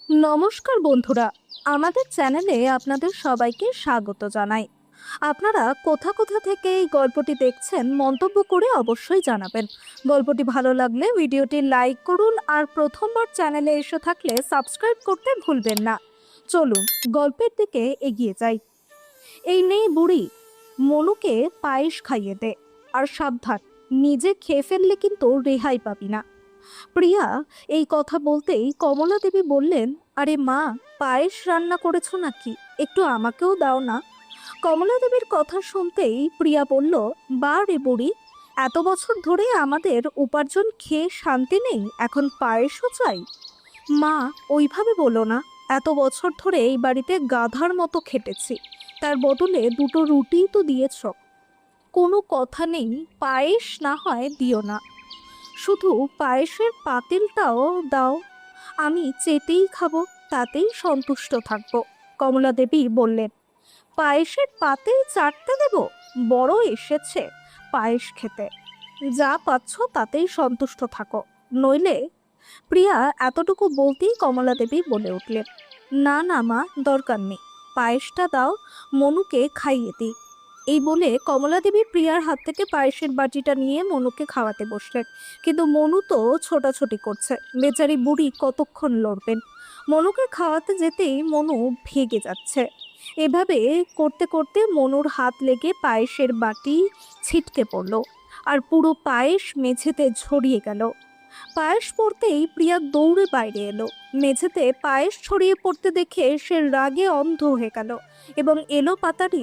নমস্কার বন্ধুরা, আমাদের চ্যানেলে আপনাদের সবাইকে স্বাগত জানাই। আপনারা কোথা কোথা থেকে এই গল্পটি দেখছেন মন্তব্য করে অবশ্যই জানাবেন। গল্পটি ভালো লাগলে ভিডিওটি লাইক করুন, আর প্রথমবার চ্যানেলে এসে থাকলে সাবস্ক্রাইব করতে ভুলবেন না। চলুন গল্পের দিকে এগিয়ে যাই। এই নেই বুড়ি, মনুকে পায়েস খাইয়ে দে, আর সাবধান, নিজে খেয়ে ফেললে কিন্তু রেহাই পাবি না। প্রিয়া এই কথা বলতেই কমলা দেবী বললেন, আরে মা, পায়েস রান্না করেছো নাকি? একটু আমাকেও দাও না। কমলা দেবীর কথা শুনতেই প্রিয়া বলল, বা রে বুড়ি, এত বছর ধরে আমাদের উপার্জন খেয়ে শান্তি নেই, এখন পায়েসও চাই? মা, ওইভাবে বলো না। এত বছর ধরে এই বাড়িতে গাধার মতো খেটেছি, তার বদলে দুটো রুটিই তো দিয়েছ। কোনো কথা নেই, পায়েস না হয় দিও না, শুধু পায়েসের পাতিলটাও দাও, আমি চেটেই খাবো, তাতেই সন্তুষ্ট থাকবো। কমলা দেবী বললেন, পায়েসের পাতিল চাটতে দেব? বড় এসেছে পায়েস খেতে, যা পাচ্ছ তাতেই সন্তুষ্ট থাকো, নইলে। প্রিয়া এতটুকু বলতেই কমলা দেবী বলে উঠলেন, না না মা, দরকার নেই, পায়েসটা দাও, মনুকে খাইয়ে দিই। এই বলে কমলা দেবী প্রিয়ার হাত থেকে পায়েসের বাটিটা নিয়ে মনুকে খাওয়াতে বসলেন। কিন্তু মনু তো ছোটাছুটি করছে, বেচারি বুড়ি কতক্ষণ লড়বেন। মনুকে খাওয়াতে যেতেই মনু ভেগে যাচ্ছে। এভাবে করতে করতে মনুর হাত লেগে পায়েসের বাটি ছিটকে পড়ল, আর পুরো পায়েস মেঝেতে ছড়িয়ে গেল। পায়েস পড়তেই প্রিয়া দৌড়ে বাইরে এলো। মেঝেতে পায়েস ছড়িয়ে পড়তে দেখে সে রাগে অন্ধ হয়ে গেল এবং এলো পাতাড়ি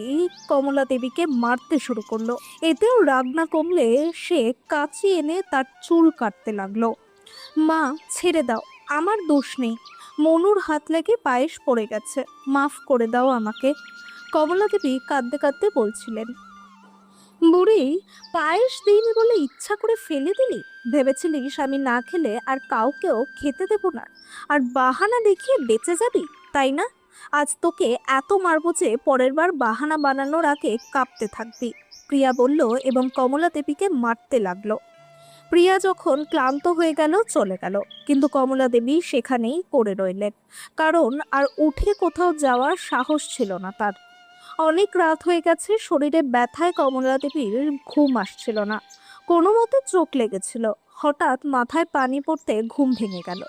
কমলা দেবীকে মারতে শুরু করলো। এতেও রাগ না কমলে সে কাঁচি এনে তার চুল কাটতে লাগলো। মা, ছেড়ে দাও, আমার দোষ নেই, মনুর হাত লেগে পায়েস পড়ে গেছে, মাফ করে দাও আমাকে। কমলা দেবী কাঁদতে কাঁদতে বলছিলেন, বুড়ি, পায়েস দিইনি বলে ইচ্ছা করে ফেলে দিলি? ভেবেছিলিস আমি না খেলে আর কাউকেও খেতে দেব না, আর বাহানা দেখিয়ে বেঁচে যাবি, তাই না? আজ তোকে এত মারবো যে পরের বার বাহানা বানানোর আগে কাঁপতে থাকবি। প্রিয়া বলল এবং কমলা দেবীকে মারতে লাগলো। প্রিয়া যখন ক্লান্ত হয়ে গেল চলে গেল, কিন্তু কমলা দেবী সেখানেই পড়ে রইলেন, কারণ আর উঠে কোথাও যাওয়ার সাহস ছিল না তার। অনেক রাত হয়ে গেছে, শরীরে ব্যথায় কমলা দেবীর ঘুম আসছিল না। কোনো মতে চোখ লেগেছিল, হঠাৎ মাথায় পানি পড়তে ঘুম ভেঙে গেল।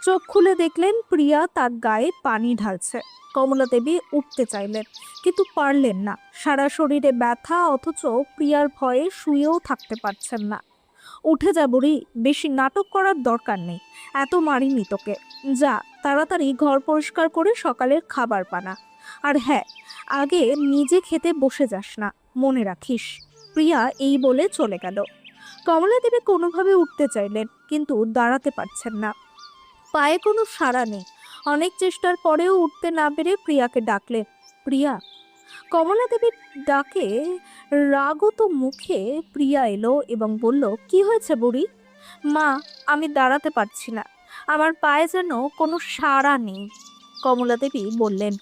চোখ খুলে দেখলেন প্রিয়া তার গায়ে পানি ঢালছে। কমলা দেবী উঠতে চাইলেন, কিন্তু পারলেন না, সারা শরীরে ব্যথা, অথচ প্রিয়ার ভয়ে শুয়েও থাকতে পারছেন না। উঠে যা বুড়ি, বেশি নাটক করার দরকার নেই, এত মারিনি তোকে, যা তাড়াতাড়ি ঘর পরিষ্কার করে সকালের খাবার বানা। আর হ্যাঁ, আগে নিজে খেতে বসে যাস না, মনে রাখিস। প্রিয়া এই বলে চলে গেল। কমলা দেবী কোনোভাবে উঠতে চাইলেন, কিন্তু দাঁড়াতে পারছেন না, পায়ে কোনো সাড়া নেই। অনেক চেষ্টার পরেও উঠতে না পেরে প্রিয়াকে ডাকলেন, প্রিয়া। কমলা দেবীর ডাকে রাগত মুখে প্রিয়া এলো এবং বলল, কি হয়েছে বুড়ি? মা, আমি দাঁড়াতে পারছি না, আমার পায়ে যেন কোনো সাড়া নেই। কমলা দেবী বললেন,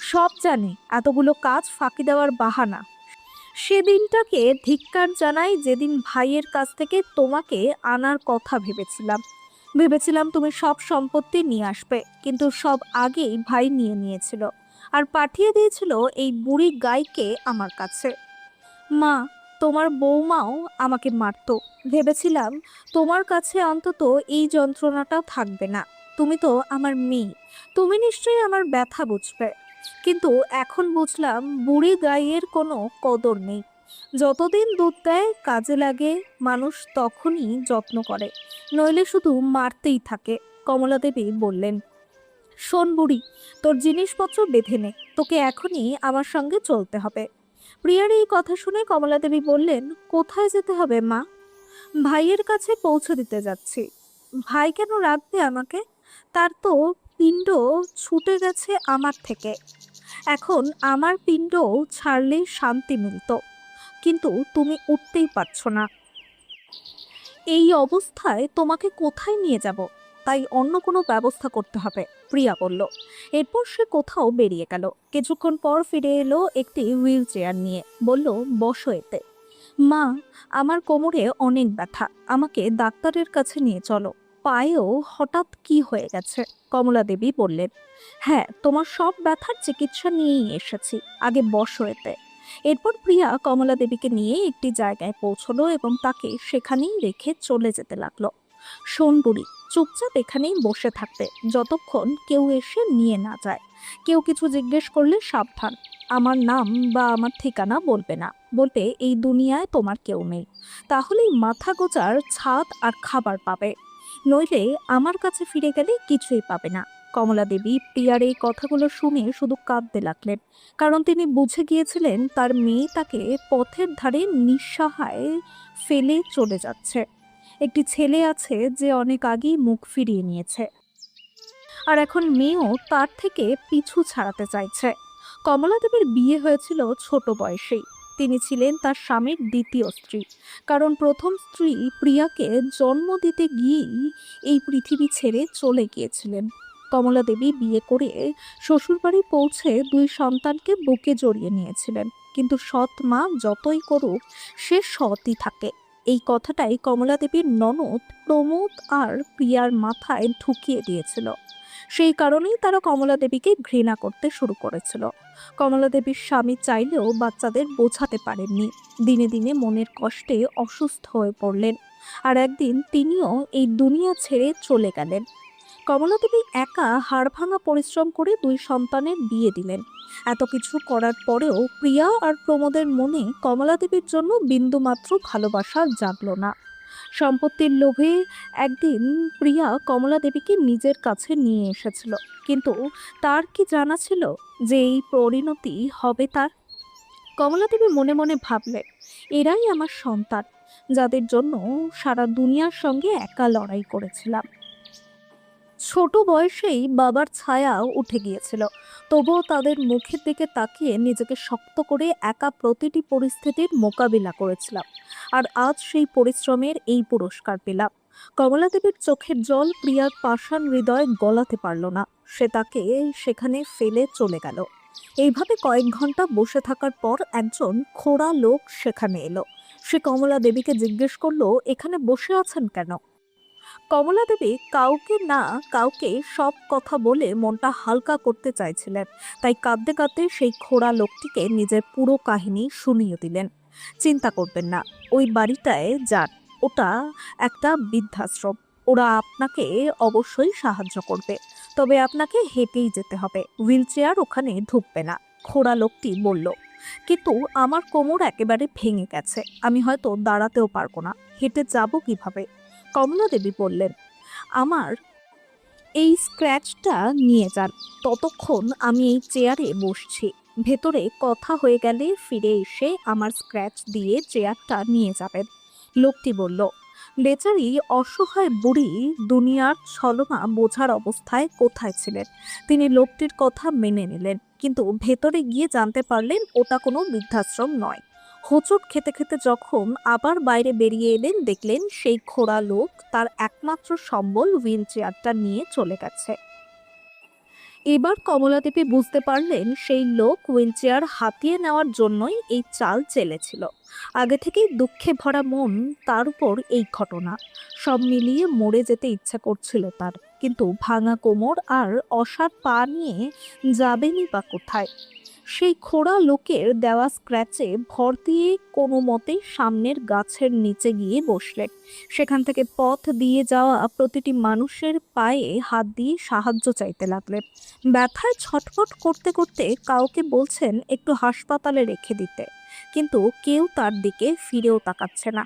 সব জানি, এতগুলো কাজ ফাঁকি দেওয়ার বাহানা। সেদিনটাকে ধিক্কার জানাই, যেদিন ভাইয়ের কাছ থেকে তোমাকে আনার কথা ভেবেছিলাম তুমি সব সম্পত্তি নিয়ে আসবে, কিন্তু সব আগেই ভাই নিয়ে নিয়েছিল, আর পাঠিয়ে দিয়েছিল এই বুড়ি গাইকে আমার কাছে। মা, তোমার বৌমাও আমাকে মারতো, ভেবেছিলাম তোমার কাছে অন্তত এই যন্ত্রণাটা থাকবে না। তুমি তো আমার মেয়ে, তুমি নিশ্চয়ই আমার ব্যথা বুঝবে। কিন্তু এখন বুঝলাম বুড়ি গাইয়ের কোনো কদর নেই। যতদিন দুধ দেয়, কাজে লাগে, মানুষ তখনই যত্ন করে, নইলে শুধু মারতেই থাকে। কমলা দেবী বললেন, শোন বুড়ি, তোর জিনিসপত্র বেঁধে নে, তোকে এখনই আমার সঙ্গে চলতে হবে। প্রিয়ার এই কথা শুনে কমলা দেবী বললেন, কোথায় যেতে হবে মা? ভাইয়ের কাছে পৌঁছে দিতে যাচ্ছি। ভাই কেন রাখবে আমাকে? তার তো পিণ্ড ছুটে গেছে আমার থেকে, এখন আমার পিণ্ড ছাড়লেই শান্তি মিলতো, কিন্তু তুমি উঠতেই পারছো না। এই অবস্থায় তোমাকে কোথায় নিয়ে যাব? তাই অন্য কোনো ব্যবস্থা করতে হবে, প্রিয়া বলল। এরপর সে কোথাও বেরিয়ে গেল। কিছুক্ষণ পর ফিরে এলো একটি হুইল চেয়ার নিয়ে, বলল, বসো এতে। মা, আমার কোমরে অনেক ব্যথা, আমাকে ডাক্তারের কাছে নিয়ে চলো। পায়েও হঠাৎ কি হয়ে গেছে? কমলা দেবী বললেন, হ্যাঁ, তোমার সব ব্যথার চিকিৎসা নিয়েই এসেছি, আগে বসো এতে। এরপর প্রিয়া কমলা দেবীকে নিয়ে একটি জায়গায় পৌঁছলো এবং তাকে সেখানেই রেখে চলে যেতে লাগলো। শোন বুড়ি, চুপচাপ এখানেই বসে থাকতে, যতক্ষণ কেউ এসে নিয়ে না যায়। কেউ কিছু জিজ্ঞেস করলে সাবধান, আমার নাম বা আমার ঠিকানা বলবে না, বলবে এই দুনিয়ায় তোমার কেউ নেই। তাহলেই মাথা গোজার ছাদ আর খাবার পাবে, নইলে আমার কাছে ফিরে গেলে কিছুই পাবে না। কমলা দেবী প্রিয়ার এই কথাগুলো শুনে শুধু কাঁদতে লাগলেন, কারণ তিনি বুঝে গিয়েছিলেন তার মেয়ে তাকে পথের ধারে নিঃসহায় ফেলে চলে যাচ্ছে। একটি ছেলে আছে যে অনেক আগেই মুখ ফিরিয়ে নিয়েছে, আর এখন মেয়েও তার থেকে পিছু ছাড়াতে চাইছে। কমলা দেবীর বিয়ে হয়েছিল ছোট বয়সেই। তিনি ছিলেন তার স্বামীর দ্বিতীয় স্ত্রী, কারণ প্রথম স্ত্রী প্রিয়াকে জন্ম দিতে গিয়েই এই পৃথিবী ছেড়ে চলে গিয়েছিলেন। কমলা দেবী বিয়ে করে শ্বশুরবাড়ি পৌঁছে দুই সন্তানকে বুকে জড়িয়ে নিয়েছিলেন, কিন্তু সৎ মা যতই করুক সে সৎই থাকে। এই কথাটাই কমলা দেবীর ননদ প্রমোদ আর প্রিয়ার মাথায় ঢুকিয়ে দিয়েছিল। সেই কারণেই তারা কমলা দেবীকে ঘৃণা করতে শুরু করেছিল। কমলা দেবীর স্বামী চাইলেও বাচ্চাদের বোঝাতে পারেননি। দিনে দিনে মনের কষ্টে অসুস্থ হয়ে পড়লেন, আর একদিন তিনিও এই দুনিয়া ছেড়ে চলে গেলেন। কমলা দেবী একা হাড়ভাঙা পরিশ্রম করে দুই সন্তানের বিয়ে দিলেন। এত কিছু করার পরেও প্রিয়া আর প্রমোদের মনে কমলা দেবীর জন্য বিন্দুমাত্র ভালোবাসা জাগলো না। সম্পত্তির লোভে একদিন প্রিয়া কমলা দেবীকে নিজের কাছে নিয়ে এসেছিল, কিন্তু তার কি জানা ছিল যে এই পরিণতি হবে তার? কমলা দেবী মনে মনে ভাবলেন, এরাই আমার সন্তান, যাদের জন্য সারা দুনিয়ার সঙ্গে একা লড়াই করেছিলাম। ছোট বয়সেই বাবার ছায়া উঠে গিয়েছিল, তবুও তাদের মুখের দিকে তাকিয়ে নিজেকে শক্ত করে একা প্রতিটি পরিস্থিতির মোকাবিলা করেছিলাম, আর আজ সেই পরিশ্রমের এই পুরস্কার পেলাম। কমলা দেবীর চোখের জল প্রিয়ার পাষাণ হৃদয় গলাতে পারল না। সে তাকে সেখানে ফেলে চলে গেল। এইভাবে কয়েক ঘন্টা বসে থাকার পর একজন খোড়া লোক সেখানে এলো। সে কমলা দেবীকে জিজ্ঞেস করলো, এখানে বসে আছেন কেন? কমলা দেবী কাউকে না কাউকে সব কথা বলে মনটা হালকা করতে চাইছিলেন, তাই কাঁদতে কাঁদতে সেই খোড়া লোকটিকে নিজের পুরো কাহিনী শুনিয়ে দিলেন। চিন্তা করবেন না, ওই বাড়িটায় যান, ওটা একটা বৃদ্ধাশ্রম। ওরা আপনাকে অবশ্যই সাহায্য করবে, তবে আপনাকে হেঁটেই যেতে হবে, হুইল চেয়ার ওখানে ঢুকবে না। খোড়া লোকটি বলল, কিন্তু আমার কোমর একেবারে ভেঙে গেছে, আমি হয়তো দাঁড়াতেও পারবো না, হেঁটে যাব কিভাবে? কমলা দেবী বললেন, আমার এই স্ক্র্যাচটা নিয়ে যান, ততক্ষণ আমি এই চেয়ারে বসছি। ভেতরে কথা হয়ে গেলে ফিরে এসে আমার স্ক্র্যাচ দিয়ে চেয়ারটা নিয়ে যাবেন। লোকটি বলল, বেচারি অসহায় বুড়ি দুনিয়ার ছলনা বোঝার অবস্থায় কোথায় ছিলেন। তিনি লোকটির কথা মেনে নিলেন, কিন্তু ভেতরে গিয়ে জানতে পারলেন ওটা কোনো বৃদ্ধাশ্রম নয়। হোঁচট খেতে খেতে যখন আবার বাইরে বেরিয়ে এলেন, দেখলেন সেই খোড়া লোক তার একমাত্র সম্বল হুইল চেয়ারটা নিয়ে চলে গেছে। এবার কমলা দেবী বুঝতে পারলেন সেই লোক হুইল চেয়ার হাতিয়ে নেওয়ার জন্যই এই চাল চেলেছিল। আগে থেকেই দুঃখে ভরা মন, তার উপর এই ঘটনা, সব মিলিয়ে মরে যেতে ইচ্ছা করছিল তার, কিন্তু ভাঙা কোমর আর অসাড় পা নিয়ে যাবেনই বা কোথায়? সেই খোড়া লোকের দেওয়া স্ক্র্যাচে ভর দিয়ে কোনো মতে সামনের গাছের নিচে গিয়ে বসলেন। সেখান থেকে পথ দিয়ে যাওয়া প্রতিটি মানুষের পায়ে হাত দিয়ে সাহায্য চাইতে লাগলেন। ব্যথায় ছটফট করতে করতে কাউকে বলছেন একটু হাসপাতালে রেখে দিতে, কিন্তু কেউ তার দিকে ফিরেও তাকাচ্ছে না।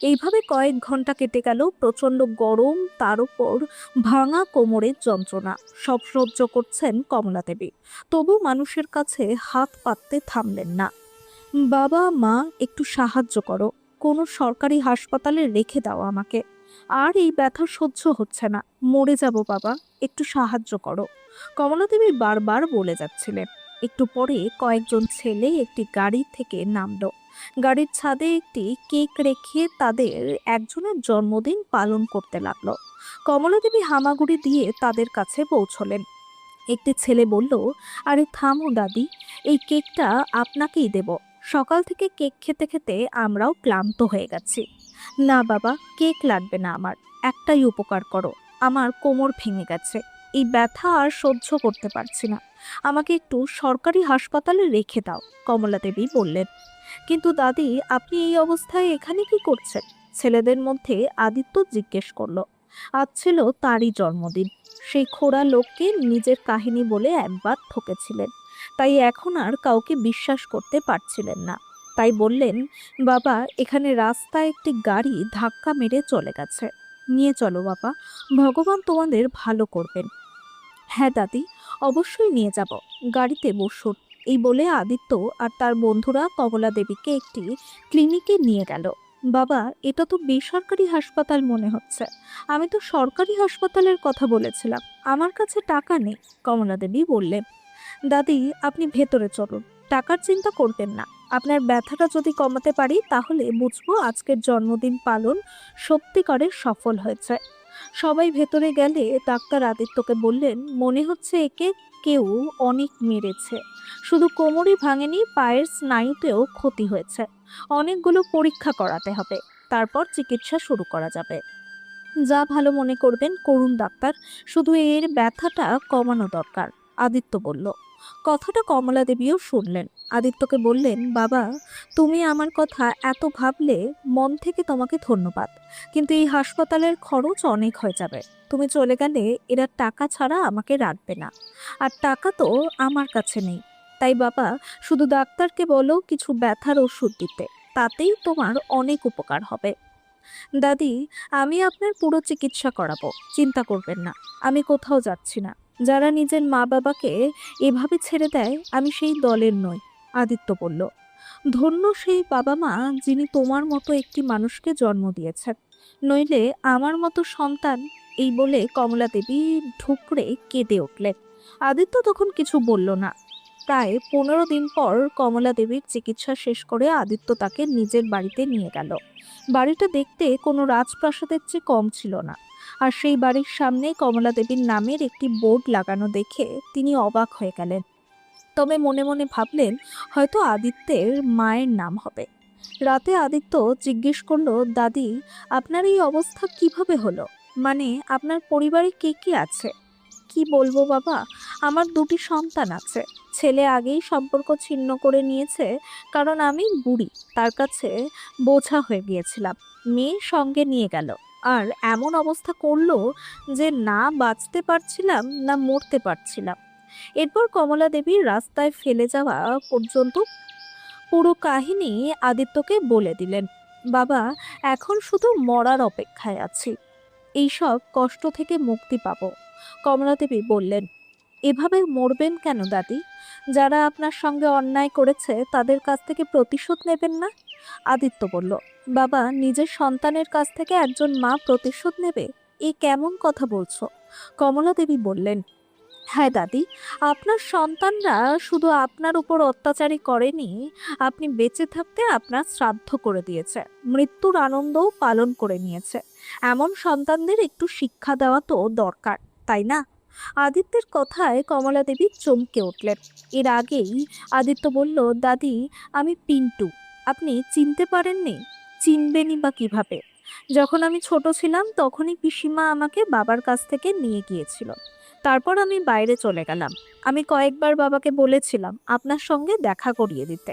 এইভাবে কয়েক ঘন্টা কেটে গেল। প্রচন্ড গরম, তার উপর ভাঙা কোমরের যন্ত্রণা, সব সহ্য করছেন কমলা দেবী, তবু মানুষের কাছে হাত পাততে থামলেন না। বাবা মা, একটু সাহায্য করো, কোনো সরকারি হাসপাতালে রেখে দাও আমাকে, আর এই ব্যথা সহ্য হচ্ছে না, মরে যাব বাবা, একটু সাহায্য করো। কমলা দেবী বারবার বলে যাচ্ছিলেন। একটু পরে কয়েকজন ছেলে একটি গাড়ি থেকে নামলো। গাড়ির ছাদে একটি কেক রেখে তাদের একজনের জন্মদিন পালন করতে লাগলো। কমলা দেবী হামাগুড়ি দিয়ে তাদের কাছে পৌঁছলেন। একটি ছেলে বলল, আরে থামো দাদি, এই কেকটা আপনাকেই দেব, সকাল থেকে কেক খেতে খেতে আমরাও ক্লান্ত হয়ে গেছি। না বাবা, কেক লাগবে না আমার, একটাই উপকার করো, আমার কোমর ভেঙে গেছে। এই ব্যথা আর সহ্য করতে পারছি না। আমাকে একটু সরকারি হাসপাতালে রেখে দাও, কমলা দেবী বললেন। কিন্তু দাদি, আপনি এই অবস্থায় এখানে কি করছেন? ছেলেদের মধ্যে আদিত্য জিজ্ঞেস করলো। আজ ছিল তারই জন্মদিন। সেই খোড়া লোককে নিজের কাহিনী বলে একবার ঠকেছিলেন, তাই এখন আর কাউকে বিশ্বাস করতে পারছিলেন না। তাই বললেন, বাবা, এখানে রাস্তায় একটি গাড়ি ধাক্কা মেরে চলে গেছে, নিয়ে চলো বাবা, ভগবান তোমাদের ভালো করবেন। হ্যাঁ দাদি, অবশ্যই নিয়ে যাব, গাড়িতে বসুন। এই বলে আদিত্য আর তার বন্ধুরা কমলা দেবীকে একটি ক্লিনিকে নিয়ে গেল। বাবা, এটা তো বেসরকারি হাসপাতাল মনে হচ্ছে। আমি তো সরকারি হাসপাতালের কথা বলেছিলাম, আমার কাছে টাকা নেই, কমলা দেবী বললেন। দাদি, আপনি ভেতরে চলুন, টাকার চিন্তা করবেন না। আপনার ব্যথাটা যদি কমাতে পারি তাহলে বুঝবো আজকের জন্মদিন পালন সত্যিকারের সফল হয়েছে। সবাই ভেতরে গেলে ডাক্তার আদিত্যকে বললেন, মনে হচ্ছে একে কেউ অনেক মেরেছে। শুধু কোমরই ভাঙেনি, পায়ের স্নায়ুতেও ক্ষতি হয়েছে। অনেকগুলো পরীক্ষা করাতে হবে, তারপর চিকিৎসা শুরু করা যাবে। যা ভালো মনে করবেন করুন ডাক্তার, শুধু এর ব্যথাটা কমানো দরকার, আদিত্য বলল। কথাটা কমলা দেবীও শুনলেন। আদিত্যকে বললেন, বাবা, তুমি আমার কথা এত ভাবলে, মন থেকে তোমাকে ধন্যবাদ। কিন্তু এই হাসপাতালের খরচ অনেক হয়ে যাবে। তুমি চলে গেলে এরা টাকা ছাড়া আমাকে রাখবে না, আর টাকা তো আমার কাছে নেই। তাই বাবা, শুধু ডাক্তারকে বলো কিছু ব্যথার ওষুধ দিতে, তাতেই তোমার অনেক উপকার হবে। দাদি, আমি আপনার পুরো চিকিৎসা করাবো, চিন্তা করবেন না। আমি কোথাও যাচ্ছি না। যারা নিজের মা বাবাকে এভাবে ছেড়ে দেয়, আমি সেই দলের নই, আদিত্য বলল। ধন্য সেই বাবা মা যিনি তোমার মতো একটি মানুষকে জন্ম দিয়েছেন, নইলে আমার মতো সন্তান। এই বলে কমলা দেবী ঠুকরে কেঁদে উঠলেন। আদিত্য তখন কিছু বলল না। প্রায় 15 দিন পর কমলা দেবীর চিকিৎসা শেষ করে আদিত্য তাকে নিজের বাড়িতে নিয়ে গেল। বাড়িটা দেখতে কোনো রাজপ্রাসাদের চেয়ে কম ছিল না। আর সেই বাড়ির সামনে কমলা দেবীর নামের একটি বোর্ড লাগানো দেখে তিনি অবাক হয়ে গেলেন। তবে মনে মনে ভাবলেন, হয়তো আদিত্যের মায়ের নাম হবে। রাতে আদিত্য জিজ্ঞেস করলো, দাদি, আপনার এই অবস্থা কিভাবে হলো? মানে আপনার পরিবারে কে কে আছে? কি বলবো বাবা, আমার দুটি সন্তান আছে। ছেলে আগেই সম্পর্ক ছিন্ন করে নিয়েছে, কারণ আমি বুড়ি, তার কাছে বোঝা হয়ে গিয়েছিলাম। মেয়ে সঙ্গে নিয়ে গেল, আর এমন অবস্থা করলো যে না বাঁচতে পারছিলাম না মরতে পারছিলাম। এরপর কমলা দেবী রাস্তায় ফেলে যাওয়া পর্যন্ত পুরো কাহিনী আদিত্যকে বলে দিলেন। বাবা, এখন শুধু মরার অপেক্ষায় আছি, এইসব কষ্ট থেকে মুক্তি পাবো। কমলা দেবী বললেন, এভাবে মরবেন কেন দাদি? যারা আপনার সঙ্গে অন্যায় করেছে তাদের কাছ থেকে প্রতিশোধ নেবেন না? আদিত্য বলল, বাবা, নিজের সন্তানের কাছ থেকে একজন মা প্রতিশোধ নেবে? এ কেমন কথা বলছো? কমলা দেবী বললেন, হ্যাঁ দাদি, আপনার সন্তানরা শুধু আপনার উপর অত্যাচারই করেনি, আপনি বেঁচে থাকতে আপনার শ্রাদ্ধ করে দিয়েছে, মৃত্যুর আনন্দও পালন করে নিয়েছে। এমন সন্তানদের একটু শিক্ষা দেওয়া তো দরকার, তাই না? আদিত্যের কথায় কমলা দেবী চমকে উঠলেন। এর আগেই আদিত্য বলল, দাদি, আমি পিন্টু। আপনি চিনতে পারেননি? চিনবেনই বা কিভাবে? যখন আমি ছোট ছিলাম তখনই পিসিমা আমাকে বাবার কাছ থেকে নিয়ে গিয়েছিল। তারপর আমি বাইরে চলে গেলাম। আমি কয়েকবার বাবাকে বলেছিলাম আপনার সঙ্গে দেখা করিয়ে দিতে,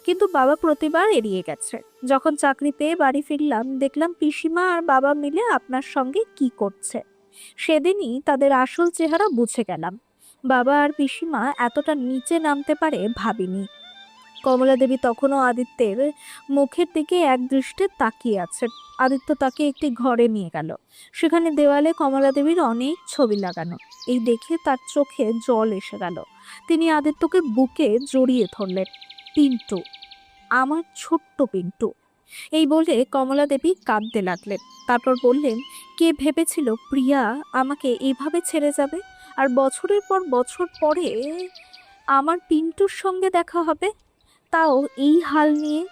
কিন্তু বাবা প্রতিবার এড়িয়ে গেছে। যখন চাকরি পেয়ে বাড়ি ফিরলাম, দেখলাম পিসিমা আর বাবা মিলে আপনার সঙ্গে কি করছে। সেদিনই তাদের আসল চেহারা বুঝে গেলাম। বাবা আর পিসিমা এতটা নিচে নামতে পারে ভাবিনি। কমলা দেবী তখনও আদিত্যের মুখের দিকে এক দৃষ্টে তাকিয়ে আছেন। আদিত্য তাকে একটি ঘরে নিয়ে গেল। সেখানে দেওয়ালে কমলা দেবীর অনেক ছবি লাগানো। এই দেখে তার চোখে জল এসে গেল। তিনি আদিত্যকে বুকে জড়িয়ে ধরলেন। পিন্টু, আমার ছোট্ট পিন্টু, এই বলে কমলা দেবী কাঁদতে লাগলেন। তারপর বললেন, কে ভেবেছিল প্রিয়া আমাকে এইভাবে ছেড়ে যাবে, আর বছরের পর বছর পরে আমার পিন্টুর সঙ্গে দেখা হবে, তাও এই হাল নিয়ে।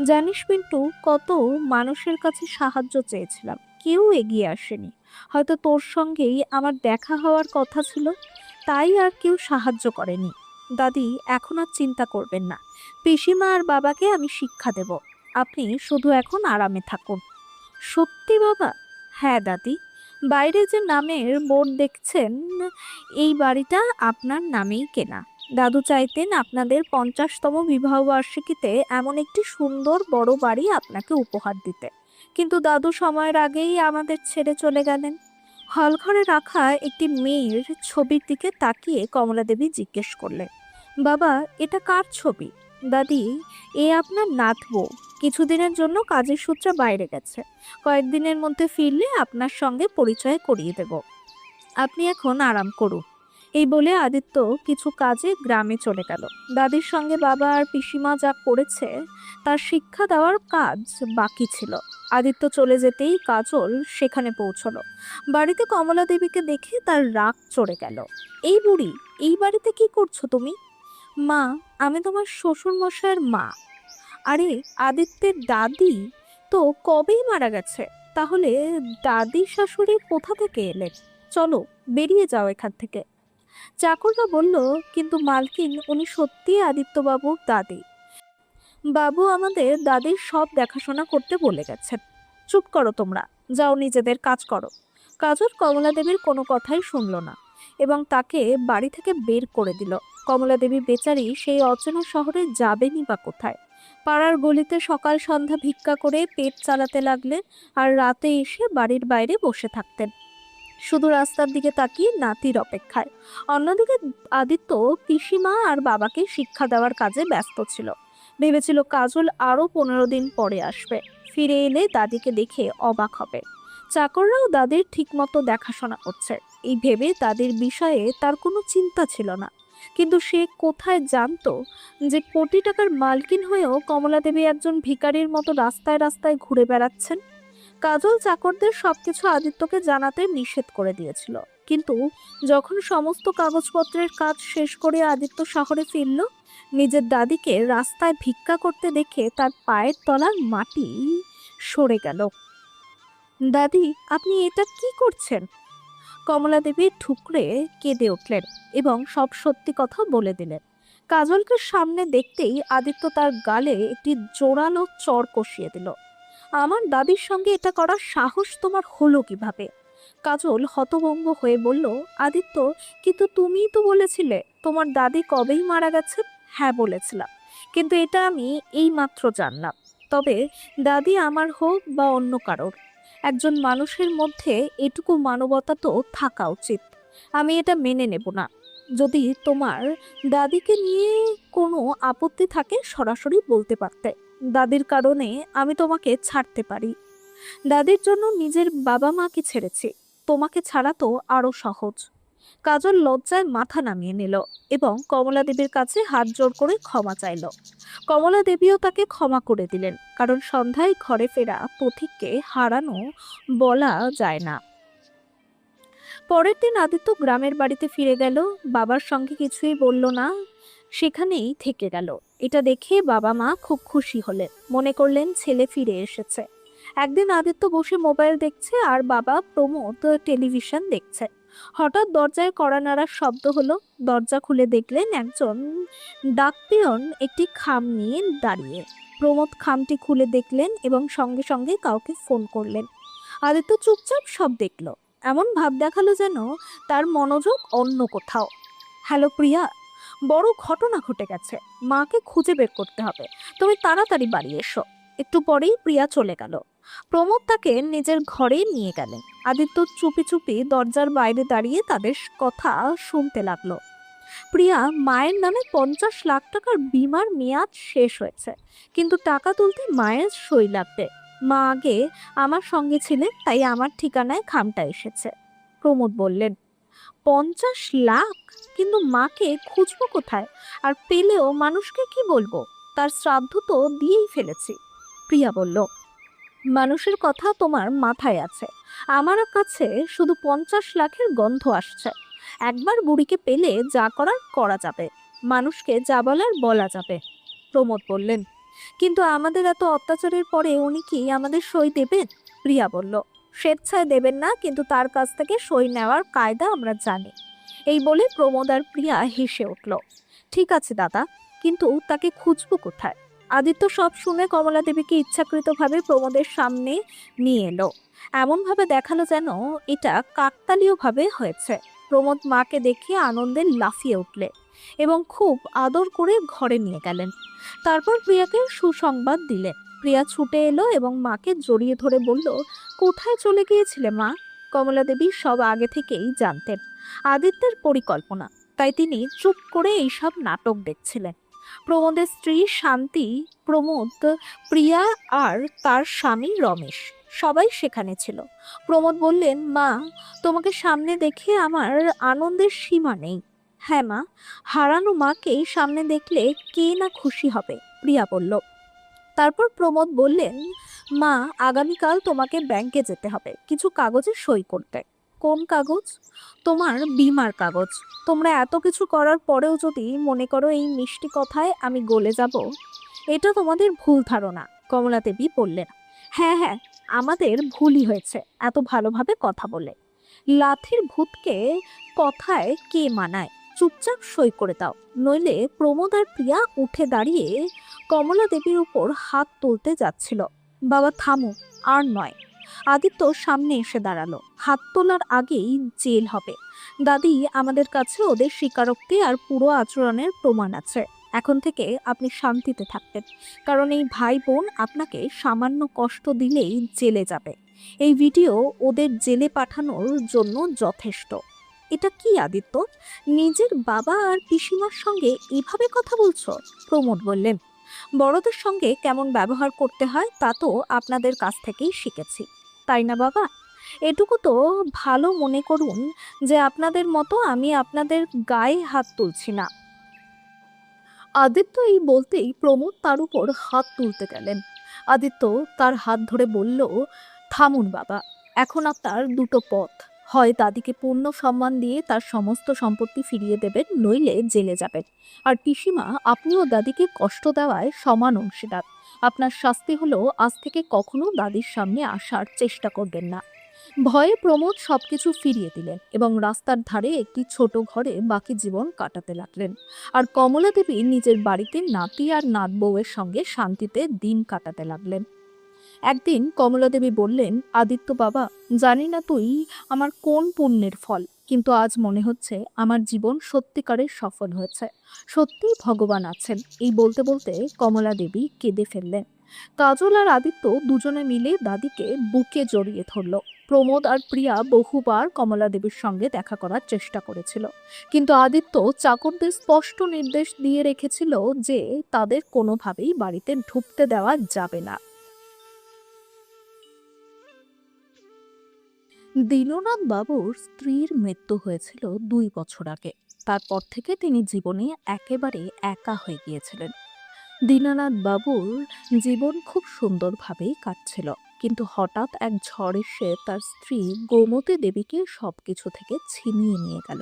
জানিস পিন্টু, কত মানুষের কাছে সাহায্য চেয়েছিলাম, কেউ এগিয়ে আসেনি। হয়তো তোর সঙ্গেই আমার দেখা হওয়ার কথা ছিল, তাই আর কেউ সাহায্য করেনি। দাদি, এখন আর চিন্তা করবেন না। পিসিমা আর বাবাকে আমি শিক্ষা দেব। আপনি শুধু এখন আরামে থাকুন। সত্যি বাবা? হ্যাঁ দাদি, বাইরে যে নামের বোর্ড দেখছেন, এই বাড়িটা আপনার নামেই কেনা। দাদু চাইতেন আপনাদের 50তম বিবাহ বার্ষিকীতে এমন একটি সুন্দর বড় বাড়ি আপনাকে উপহার দিতে, কিন্তু দাদু সময়ের আগেই আমাদের ছেড়ে চলে গেলেন। হলঘরে রাখা একটি মেয়ের ছবির দিকে তাকিয়ে কমলা দেবী জিজ্ঞেস করলেন, বাবা, এটা কার ছবি? দাদি, এ আপনার নাত বউ। কিছুদিনের জন্য কাজের সূত্রে বাইরে গেছে, কয়েকদিনের মধ্যে ফিরলে আপনার সঙ্গে পরিচয় করিয়ে দেব। আপনি এখন আরাম করুন। এই বলে আদিত্য কিছু কাজে গ্রামে চলে গেল। দাদির সঙ্গে বাবা আর পিসিমা যা করেছে তার শিক্ষা দেওয়ার কাজ বাকি ছিল। আদিত্য চলে যেতেই কাজল সেখানে পৌঁছলো। বাড়িতে কমলা দেবীকে দেখে তার রাগ চড়ে গেল। এই বুড়ি, এই বাড়িতে কি করছো তুমি? মা, আমি তোমার শ্বশুর মশাইয়ের মা। আরে, আদিত্যের দাদি তো কবেই মারা গেছে, তাহলে দাদি শাশুড়ি কোথা থেকে এলেন? চলো, বেরিয়ে যাও এখান থেকে। চাকররা বলল, কিন্তু মালকিন, উনি সত্যিই আদিত্যবাবুর দাদি। বাবু আমাদের দাদির সব দেখাশোনা করতে বলে গেছেন। চুপ করো তোমরা, যাও নিজেদের কাজ করো। কাজল কমলা দেবীর কোনো কথাই শুনল না এবং তাকে বাড়ি থেকে বের করে দিল। কমলা দেবী বেচারি সেই অচেনা শহরে যাবেনই বা কোথায়? পাড়ার গলিতে সকাল সন্ধ্যা ভিক্ষা করে পেট চালাতে লাগলেন, আর রাতে এসে বাড়ির বাইরে বসে থাকতেন, শুধু রাস্তার দিকে তাকিয়ে নাতির অপেক্ষায়। অন্যদিকে আদিত্য পিসিমা আর বাবাকে শিক্ষা দেওয়ার কাজে ব্যস্ত ছিল। ভেবেছিল কাজল আরো 15 দিন পরে আসবে, ফিরে এলে দাদিকে দেখে অবাক হবে। চাকররাও দাদির ঠিকমতো দেখাশোনা করছে, এই ভেবে দাদির বিষয়ে তার কোনো চিন্তা ছিল না। কিন্তু সে কোথায় জানতো যে কোটি টাকার মালকিন হয়েও কমলা দেবী একজন ভিখারির মতো রাস্তায় রাস্তায় ঘুরে বেড়াচ্ছেন। কাজল চাকরদের সবকিছু আদিত্যকে জানাতে নিষেধ করে দিয়েছিল, কিন্তু যখন সমস্ত কাগজপত্রের কাজ শেষ করে আদিত্য শহরে ফিরল, নিজের দাদিকে রাস্তায় ভিক্ষা করতে দেখে তার পায়ের তলার মাটি সরে গেল। দাদি, আপনি এটা কি করছেন? কমলা দেবী ঠুকরে কেঁদে উঠলেন এবং সব সত্যি কথা বলে দিলেন। কাজলকে সামনে দেখতেই আদিত্য তার গালে একটি জোরালো চড় কষিয়ে দিল। আমার দাদির সঙ্গে এটা করার সাহস তোমার হলো কিভাবে? কাজল হতভম্ব হয়ে বলল, আদিত্য, কিন্তু তুমিই তো বলেছিলে তোমার দাদি কবেই মারা গেছে। হ্যাঁ, বলেছিলাম, কিন্তু এটা আমি এইমাত্র জানলাম। তবে দাদি আমার হোক বা অন্য কারোর, একজন মানুষের মধ্যে এটুকু মানবতা তো থাকা উচিত। আমি এটা মেনে নেব না। যদি তোমার দাদিকে নিয়ে কোনো আপত্তি থাকে সরাসরি বলতে পারতে। দাদির কারণে আমি তোমাকে ছাড়তে পারি। দাদির জন্য নিজের বাবা মাকে ছেড়েছি, তোমাকে ছাড়া তো আরো সহজ। কাজল লজ্জায় মাথা নামিয়ে নিল এবং কমলা দেবীর কাছে হাত জোড় করে ক্ষমা চাইল। কমলা দেবীও তাকে ক্ষমা করে দিলেন, কারণ সন্ধ্যায় ঘরে ফেরা পথিককে হারানো বলা যায় না। পরের দিন আদিত্য গ্রামের বাড়িতে ফিরে গেল। বাবার সঙ্গে কিছুই বলল না, সেখানেই থেকে গেল। এটা দেখে বাবা মা খুব খুশি হলেন, মনে করলেন ছেলে ফিরে এসেছে। একদিন আদিত্য বসে মোবাইল দেখছে আর বাবা প্রমোদ টেলিভিশন দেখছে। হঠাৎ দরজায় কড়া নাড়ার শব্দ হলো। দরজা খুলে দেখলেন একজন ডাকপিয়ন একটি খাম নিয়ে দাঁড়িয়ে। প্রমোদ খামটি খুলে দেখলেন এবং সঙ্গে সঙ্গে কাউকে ফোন করলেন। আদিত্য চুপচাপ সব দেখলো, এমন ভাব দেখালো যেন তার মনোযোগ অন্য কোথাও। হ্যালো প্রিয়া, বড় ঘটনা ঘটে গেছে, মাকে খুঁজে বের করতে হবে, তুমি তাড়াতাড়ি বাড়ি এসো। একটু পরেই প্রিয়া চলে গেল। প্রমোদ তাকে নিজের ঘরে নিয়ে গেলেন। আদিত্য চুপি চুপি দরজার বাইরে দাঁড়িয়ে তাদের কথা শুনতে লাগলো। প্রিয়া, মায়ের নামে 50 লাখ টাকার বীমার মেয়াদ শেষ হয়েছে, কিন্তু টাকা তুলতে মায়ের সই লাগবে। মা আগে আমার সঙ্গে ছিলেন, তাই আমার ঠিকানায় খামটা এসেছে। প্রমোদ বললেন, 50 লাখ? কিন্তু মাকে খুঁজবো কোথায়? আর পেলেও মানুষকে কি বলবো? তার শ্রাদ্ধ তো দিয়েই ফেলেছি। প্রিয়া বলল, মানুষের কথা তোমার মাথায় আছে, আমার কাছে শুধু 50 লাখের গন্ধ আসছে। একবার বুড়িকে পেলে যা করার করা যাবে, মানুষকে যা বলার বলা যাবে। প্রমোদ বললেন, কিন্তু আমাদের এত অত্যাচারের পরে উনি কি আমাদের সই দেবেন? প্রিয়া বলল, স্বেচ্ছায় দেবেন না, কিন্তু তার কাছ থেকে সই নেওয়ার কায়দা আমরা জানি। এই বলে প্রমোদ আর প্রিয়া হেসে উঠল। ঠিক আছে দাদা, কিন্তু তাকে খুঁজবো কোথায়? আদিত্য সব শুনে কমলা দেবীকে ইচ্ছাকৃতভাবে প্রমোদের সামনে নিয়ে এলো, এমনভাবে দেখালো যেন এটা কাকতালীয়ভাবে হয়েছে। প্রমোদ মাকে দেখে আনন্দে লাফিয়ে উঠলে এবং খুব আদর করে ঘরে নিয়ে গেলেন। তারপর প্রিয়াকে সুসংবাদ দিলেন। প্রিয়া ছুটে এলো এবং মাকে জড়িয়ে ধরে বলল, কোথায় চলে গিয়েছিলে মা? কমলা দেবী সব আগে থেকেই জানতেন আদিত্যের পরিকল্পনা, তাই তিনি চুপ করে এইসব নাটক দেখছিলেন। প্রমোদের স্ত্রী শান্তি, প্রমোদ, প্রিয়া আর তার স্বামী রমেশ সবাই সেখানে ছিল। প্রমোদ বললেন, মা, তোমাকে সামনে দেখে আমার আনন্দের সীমা নেই। হ্যাঁ মা, হারানো মাকে সামনে দেখলে কে না খুশি হবে, প্রিয়া বলল। তারপর প্রমোদ বললেন, মা, আগামীকাল তোমাকে ব্যাংকে যেতে হবে কিছু কাগজে সই করতে। কোন কাগজ? তোমার বীমার কাগজ। তোমরা এত কিছু করার পরেও যদি মনে করো এই মিষ্টি কথায় আমি গলে যাব, এটা তোমাদের ভুল ধারণা, কমলা দেবী বললেন। হ্যাঁ হ্যাঁ, আমাদের ভুলই হয়েছে এত ভালোভাবে কথা বলে। লাঠির ভূতকে কথায় কে মানায়? চুপচাপ সই করে দাও, নইলে। প্রমোদ আর প্রিয়া উঠে দাঁড়িয়ে কমলা দেবীর উপর হাত তুলতে যাচ্ছিল। বাবা থামো, আর নয়। আদিত্য সামনে এসে দাঁড়ালো। হাত তোলার আগেই জেল হবে। দাদি, আমাদের কাছে ওদের স্বীকারোক্তি আর পুরো আচরণের প্রমাণ আছে। এখন থেকে আপনি শান্তিতে থাকবেন, কারণ এই ভাই বোন আপনাকে সামান্য কষ্ট দিলেই জেলে যাবে। এই ভিডিও ওদের জেলে পাঠানোর জন্য যথেষ্ট। এটা কি আদিত্য, নিজের বাবা আর পিসিমার সঙ্গে এভাবে কথা বলছো? প্রমোদ বললেন, বড়দের সঙ্গে কেমন ব্যবহার করতে হয় তা তো আপনাদের কাছ থেকেই শিখেছি, তাই না বাবা? এটুকু তো ভালো মনে করুন যে আপনাদের মতো আমি আপনাদের গায়ে হাত তুলছি না। আদিত্য এই বলতেই প্রমোদ তার উপর হাত তুলতে গেলেন। আদিত্য তার হাত ধরে বলল, থামুন বাবা, এখন আপনার দুটো পথ। হয় দাদিকে পূর্ণ সম্মান দিয়ে তার সমস্ত সম্পত্তি ফিরিয়ে দেবেন, নইলে জেলে যাবেন। আর পিসিমা, আপনিও দাদিকে কষ্ট দেওয়ায় সমান অংশীদার। আপনার শাস্তি হলো আজ থেকে কখনো দাদির সামনে আসার চেষ্টা করবেন না। ভয়ে প্রমোদ সবকিছু ফিরিয়ে দিলেন এবং রাস্তার ধারে একটি ছোট ঘরে বাকি জীবন কাটাতে লাগলেন। আর কমলা দেবী নিজের বাড়িতে নাতি আর নাত বউয়ের সঙ্গে শান্তিতে দিন কাটাতে লাগলেন। একদিন কমলা দেবী বললেন, আদিত্য বাবা, জানি না তুই আমার কোন পুণ্যের ফল, কিন্তু আজ মনে হচ্ছে আমার জীবন সত্যিকারের সফল হয়েছে। সত্যিই ভগবান আছেন। এই বলতে বলতে কমলা দেবী কেঁদে ফেললেন। কাজল আর আদিত্য দুজনে মিলে দাদিকে বুকে জড়িয়ে ধরল। প্রমোদ আর প্রিয়া বহুবার কমলা দেবীর সঙ্গে দেখা করার চেষ্টা করেছিল, কিন্তু আদিত্য চাকরদের স্পষ্ট নির্দেশ দিয়ে রেখেছিল যে তাদের কোনোভাবেই বাড়িতে ঢুকতে দেওয়া যাবে না। দীননাথ বাবুর স্ত্রীর মৃত্যু হয়েছিল 2 বছর আগে। তারপর থেকে তিনি জীবনে একেবারে একা হয়ে গিয়েছিলেন। দীননাথ বাবুর জীবন খুব সুন্দরভাবেই কাটছিল, কিন্তু হঠাৎ এক ঝড় এসে তার স্ত্রী গোমতী দেবীকে সবকিছু থেকে ছিনিয়ে নিয়ে গেল।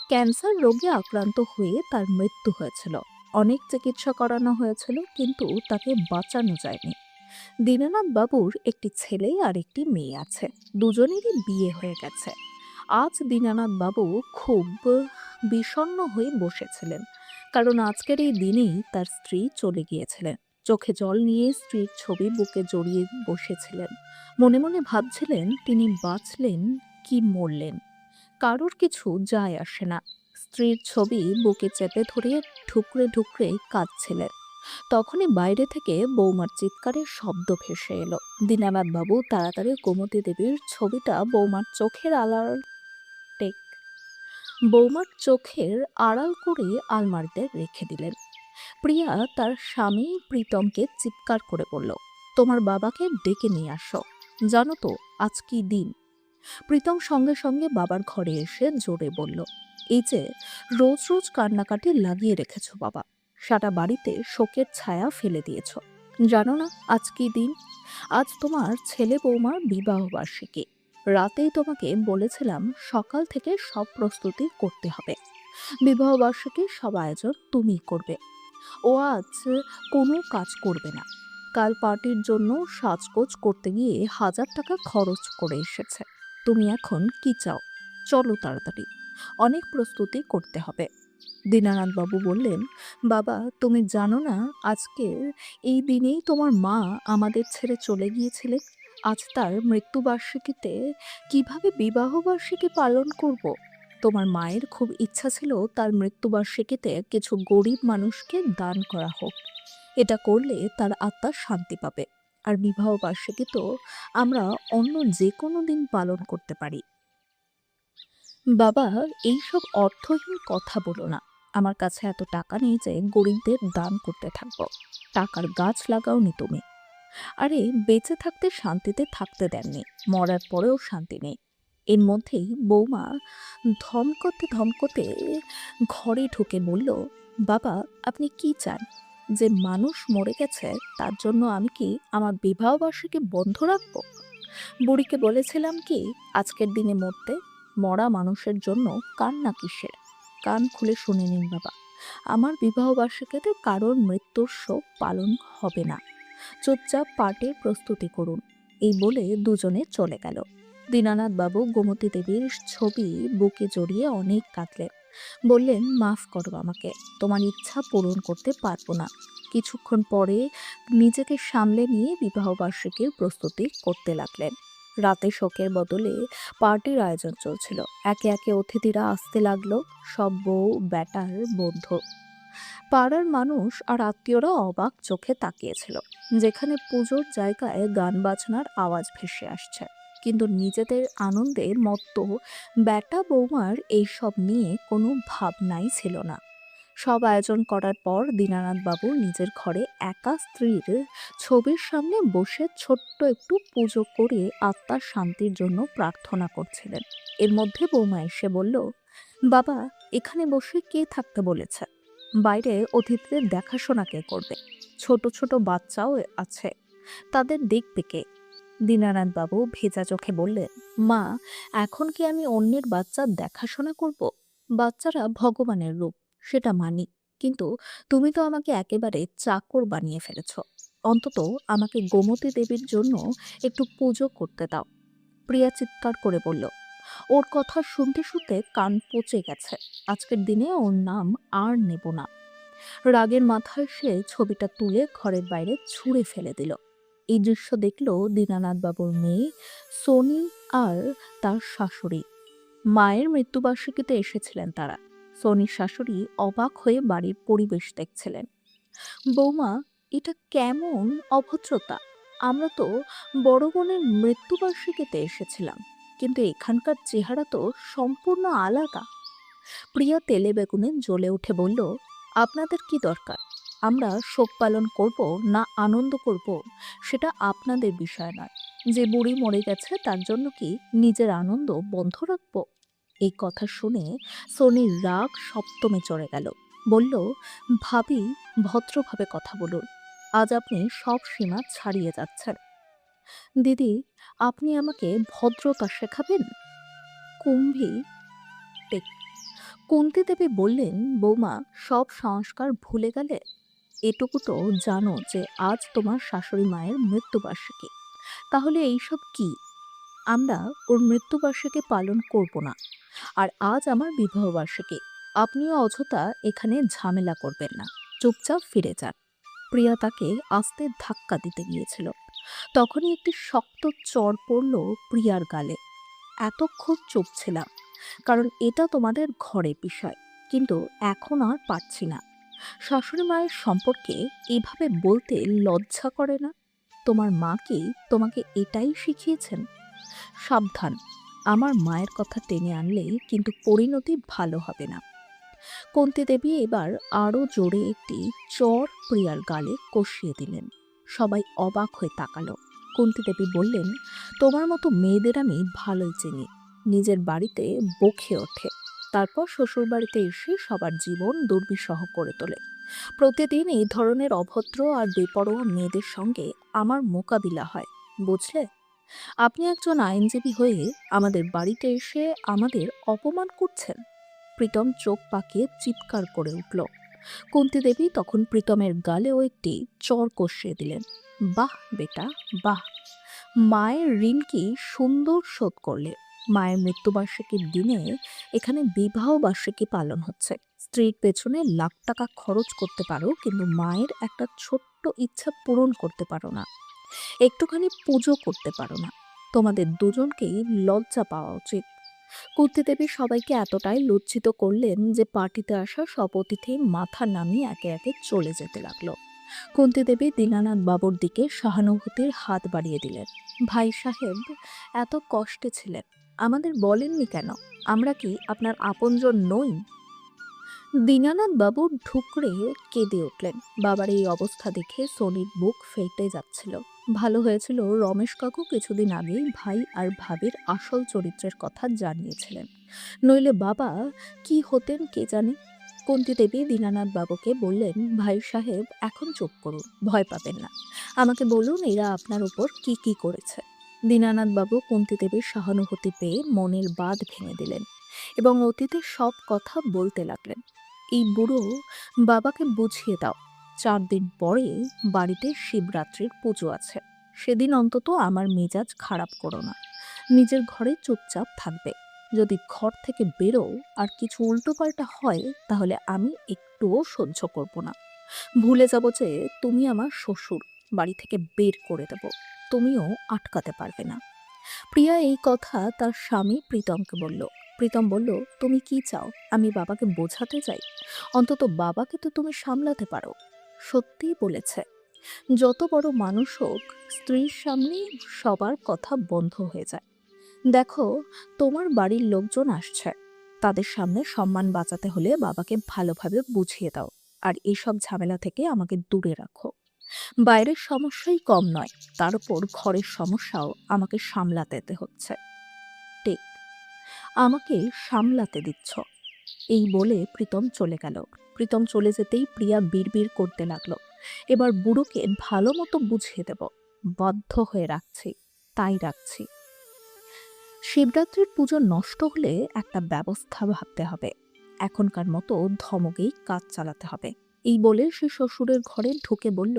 ক্যান্সার রোগে আক্রান্ত হয়ে তার মৃত্যু হয়েছিল। অনেক চিকিৎসা করানো হয়েছিল, কিন্তু তাকে বাঁচানো যায়নি। দীননাথ বাবুর একটি ছেলে আর একটি মেয়ে আছে। দুজনেরই বিয়ে হয়ে গেছে। আজ দীননাথ বাবু খুব বিষণ্ণ হয়ে বসেছিলেন, কারণ আজকের এই দিনেই তার স্ত্রী চলে গিয়েছিলেন। চোখে জল নিয়ে স্ত্রীর ছবি বুকে জড়িয়ে বসেছিলেন। মনে মনে ভাবছিলেন, তিনি বাঁচলেন কি মরলেন, কারোর কিছু যায় আসে না। স্ত্রীর ছবি বুকে চেপে ধরে ঠুকরে ঠুকরে কাঁদছিলেন। তখনই বাইরে থেকে বৌমার চিৎকারের শব্দ ভেসে এলো। দীনানাথ বাবু তাড়াতাড়ি গোমতী দেবীর ছবিটা বৌমার চোখের আড়াল করে আলমারিতে রেখে দিলেন। প্রিয়া তার স্বামী প্রীতমকে চিৎকার করে বলল, তোমার বাবাকে ডেকে নিয়ে আসো, জানো তো আজ কি দিন? প্রীতম সঙ্গে সঙ্গে বাবার ঘরে এসে জোরে বলল, এই যে রোজ রোজ কান্নাকাটি লাগিয়ে রেখেছ বাবা, সারা বাড়িতে শোকের ছায়া ফেলে দিয়েছ। জানো না আজ কি দিন? আজ তোমার ছেলে বৌমার বিবাহ বার্ষিকী। রাতেই তোমাকে বলেছিলাম সকাল থেকে সব প্রস্তুতি করতে হবে। বিবাহ বার্ষিকীর সব আয়োজন তুমি করবে। ও আজ কোনো কাজ করবে না। কাল পার্টির জন্য সাজগোজ করতে গিয়ে 1000 টাকা খরচ করে এসেছে। তুমি এখন কি চাও? চলো তাড়াতাড়ি, অনেক প্রস্তুতি করতে হবে। দীনানাথ বাবু বললেন, বাবা তুমি জানো না, আজকের এই দিনেই তোমার মা আমাদের ছেড়ে চলে গিয়েছিলেন। আজ তার মৃত্যুবার্ষিকীতে কিভাবে বিবাহ বার্ষিকী পালন করব? তোমার মায়ের খুব ইচ্ছা ছিল তার মৃত্যুবার্ষিকীতে কিছু গরিব মানুষকে দান করা হোক। এটা করলে তার আত্মা শান্তি পাবে। আর বিবাহ বার্ষিকী তো আমরা অন্য যে কোনো দিন পালন করতে পারি। বাবা, এইসব অর্থহীন কথা বলো না। আমার কাছে এত টাকা নেই যে গরিবদের দান করতে থাকবো। টাকার গাছ লাগাওনি তুমি। আরে, বেঁচে থাকতে শান্তিতে থাকতে দেননি, মরার পরেও শান্তি নেই। এর মধ্যেই বৌমা ধমকতে ধমকতে ঘরে ঢুকে বলল, বাবা আপনি কি চান? যে মানুষ মরে গেছে তার জন্য আমি কি আমার বিবাহ বার্ষিকী বন্ধ রাখবো? বুড়িকে বলেছিলাম কি আজকের দিনে মরতে? মরা মানুষের জন্য কান্না কিসের? কান খুলে শুনে নিন বাবা, আমার বিবাহ বার্ষিকীতে কারোর মৃত্যুর শোক পালন হবে না। চুপচাপ পার্টির প্রস্তুতি করুন। এই বলে দুজনে চলে গেল। দীনানাথ বাবু গোমতী দেবীর ছবি বুকে জড়িয়ে অনেক কাঁদলেন। বললেন, মাফ করো আমাকে, তোমার ইচ্ছা পূরণ করতে পারবো না। কিছুক্ষণ পরে নিজেকে সামলে নিয়ে বিবাহ বার্ষিকীর প্রস্তুতি করতে লাগলেন। রাতে শোকের বদলে পার্টির আয়োজন চলছিল। একে একে অতিথিরা আসতে লাগলো, সব বউ বেটার বন্ধু। পাড়ার মানুষ আর আত্মীয়রা অবাক চোখে তাকিয়েছিল। যেখানে পুজোর জায়গায় গান বাজনার আওয়াজ ভেসে আসছে, কিন্তু নিজেদের আনন্দের মত্ত বেটা বৌমার এইসব নিয়ে কোনো ভাবনাই ছিল না। সব আয়োজন করার পর দীনানাথ বাবু নিজের ঘরে একা স্ত্রীর ছবির সামনে বসে ছোট্ট একটু পুজো করে আত্মার শান্তির জন্য প্রার্থনা করছিলেন। এর মধ্যে বৌমা এসে বলল, বাবা এখানে বসে কে থাকতে বলেছে? বাইরে অতিথিদের দেখাশোনা কে করবে? ছোট ছোট বাচ্চাও আছে, তাদের দেখবে কে? দীনানাথ বাবু ভেজা চোখে বললেন, মা এখন কি আমি অন্যের বাচ্চার দেখাশোনা করব? বাচ্চারা ভগবানের রূপ, সেটা মানি, কিন্তু তুমি তো আমাকে একেবারে চাকর বানিয়ে ফেলেছ। অন্তত আমাকে গোমতী দেবীর জন্য একটু পুজো করতে দাও। প্রিয়া চিৎকার করে বলল। ওর কথা শুনতে শুনতে কান পচে গেছে। আজকের দিনে ওর নাম আর নেব না। রাগের মাথায় সে ছবিটা তুলে ঘরের বাইরে ছুঁড়ে ফেলে দিল। এই দৃশ্য দেখল দীনানাথ বাবুর মেয়ে সোনি আর তার শাশুড়ি। মায়ের মৃত্যুবার্ষিকীতে এসেছিলেন তারা। সোনির শাশুড়ি অবাক হয়ে বাড়ির পরিবেশ দেখছিলেন। বৌমা, এটা কেমন অভদ্রতা! আমরা তো বড় বোনের মৃত্যুবার্ষিকীতে এসেছিলাম, কিন্তু এখানকার চেহারা তো সম্পূর্ণ আলাদা। প্রিয়া তেলে বেগুনে জ্বলে উঠে বলল, আপনাদের কি দরকার? আমরা শোক পালন করব না আনন্দ করব সেটা আপনাদের বিষয় নয়। যে বুড়ি মরে গেছে তার জন্য কি নিজের আনন্দ বন্ধ রাখবো? এই কথা শুনে সোনির রাগ সপ্তমে চড়ে গেল। বলল, ভাবি ভদ্রভাবে কথা বলুন, আজ আপনি সব সীমা ছাড়িয়ে যাচ্ছেন। দিদি, আপনি আমাকে ভদ্রতা শেখাবেন? কুম্ভী টেক কুন্তি দেবী বললেন, বৌমা সব সংস্কার ভুলে গেলে? এটুকু তো জানো যে আজ তোমার শাশুড়ি মায়ের মৃত্যুবার্ষিকী। তাহলে এইসব কি? আমরা ওর মৃত্যুবার্ষিকী পালন করব না। আর আজ আমার বিবাহ বার্ষিকী। আপনিও অযথা এখানে ঝামেলা করবেন না, চুপচাপ ফিরে যান। প্রিয়া তাকে আস্তে ধাক্কা দিতে গিয়েছিল, তখনই একটি শক্ত চড় পড়ল প্রিয়ার গালে। এতক্ষণ চুপ ছিলাম, কারণ এটা তোমাদের ঘরের বিষয়, কিন্তু এখন আর পারছি না। শাশুড়ি মায়ের সম্পর্কে এভাবে বলতে লজ্জা করে না? তোমার মা কি তোমাকে এটাই শিখিয়েছেন? সাবধান, আমার মায়ের কথা টেনে আনলে কিন্তু পরিণতি ভালো হবে না। কুন্তী দেবী এবার আরো জোরে একটি চড় প্রিয়ার গালে কষিয়ে দিলেন। সবাই অবাক হয়ে তাকালো। কুন্তী দেবী বললেন, তোমার মতো মেয়েদের আমি ভালোই চিনি। নিজের বাড়িতে বকে ওঠে, তারপর শ্বশুর বাড়িতে এসে সবার জীবন দুর্বিষহ করে তোলে। প্রতিদিন এই ধরনের অভদ্র আর বেপরোয়া মেয়েদের সঙ্গে আমার মোকাবিলা হয়, বুঝলে? আপনি একজন আইনজীবী হয়ে আমাদের বাড়িতে এসে আমাদের অপমান করছেন। প্রীতম চোখ পাকিয়ে চিৎকার করে উঠল। কুন্তী দেবী তখন প্রীতমের গালেও একটি চড় কষিয়ে দিলেন। বাহ বেটা বাহ, মায়ের ঋণ কি সুন্দর শোধ করলে। মায়ের মৃত্যুবার্ষিকীর দিনে এখানে বিবাহ বার্ষিকী পালন হচ্ছে। স্ত্রীর পেছনে লাখ টাকা খরচ করতে পারো, কিন্তু মায়ের একটা ছোট্ট ইচ্ছা পূরণ করতে পারো না, একটুখানি পুজো করতে পারো না। তোমাদের দুজনকেই লজ্জা পাওয়া উচিত। কুন্তি দেবী সবাইকে এতটাই লজ্জিত করলেন যে পার্টিতে আসা সব অতিথি মাথা নামিয়ে একে একে চলে যেতে লাগলো। কুন্তি দেবী দীনানাথ বাবুর দিকে সহানুভূতির হাত বাড়িয়ে দিলেন। ভাই সাহেব এত কষ্টে ছিলেন, আমাদের বলেননি কেন? আমরা কি আপনার আপনজন নই? দীনানাথ বাবু ঢুকরে কেঁদে উঠলেন। বাবার এই অবস্থা দেখে সোনির বুক ফেটে যাচ্ছিল। ভালো হয়েছিল রমেশ কাকু কিছুদিন আগেই ভাই আর ভাবির আসল চরিত্রের কথা জানিয়েছিলেন, নইলে বাবা কি হতেন কে জানে। কুন্তি দেবী দীনানাথ বাবুকে বললেন, ভাই সাহেব এখন চুপ করুন, ভয় পাবেন না। আমাকে বলুন এরা আপনার উপর কি কি করেছে। দীনানাথ বাবু কুন্তি দেবীর সহানুভূতি পেয়ে মনের বাঁধ ভেঙে দিলেন এবং অতীতের সব কথা বলতে লাগলেন। এই বুড়ো, বাবাকে বুঝিয়ে দাও, 4 দিন পরে বাড়িতে শিবরাত্রির পুজো আছে। সেদিন অন্তত আমার মেজাজ খারাপ করো না। নিজের ঘরে চুপচাপ থাকবে। যদি ঘর থেকে বেরো আর কিছু উল্টোপাল্টা হয়, তাহলে আমি একটুও সহ্য করব না। ভুলে যাব যে তুমি আমার শ্বশুর, বাড়ি থেকে বের করে দেব। তুমিও আটকাতে পারবে না। প্রিয়া এই কথা তার স্বামী প্রীতমকে বলল। প্রীতম বলল, তুমি কি চাও? আমি বাবাকে বোঝাতে চাই? অন্তত বাবাকে তো তুমি সামলাতে পারো। সত্যিই বলেছে। যত বড় মানুষ হোক, স্ত্রীর সামনে সবার কথা বন্ধ হয়ে যায়। দেখো, তোমার বাড়ির লোকজন আসছে, তাদের সামনে সম্মান বাঁচাতে হলে বাবাকে ভালোভাবে বুঝিয়ে দাও, আর এসব ঝামেলা থেকে আমাকে দূরে রাখো। বাইরের সমস্যাই কম নয়, তার উপর ঘরের সমস্যাও আমাকে সামলাতে হচ্ছে। ঠিক, আমাকে সামলাতে দিচ্ছ। এই বলে প্রীতম চলে গেল। প্রীতম চলে যেতেই প্রিয়া বিড়বিড় করতে লাগলো, এবার বুড়োকে ভালো মতো বুঝিয়ে দেব। বাধ্য হয়ে রাখছি, তাই রাখছি। শিবরাত্রির পুজো নষ্ট হলে একটা ব্যবস্থা ভাবতে হবে। এখনকার মতো ধমকেই কাজ চালাতে হবে। এই বলে সে শ্বশুরের ঘরে ঢুকে বলল,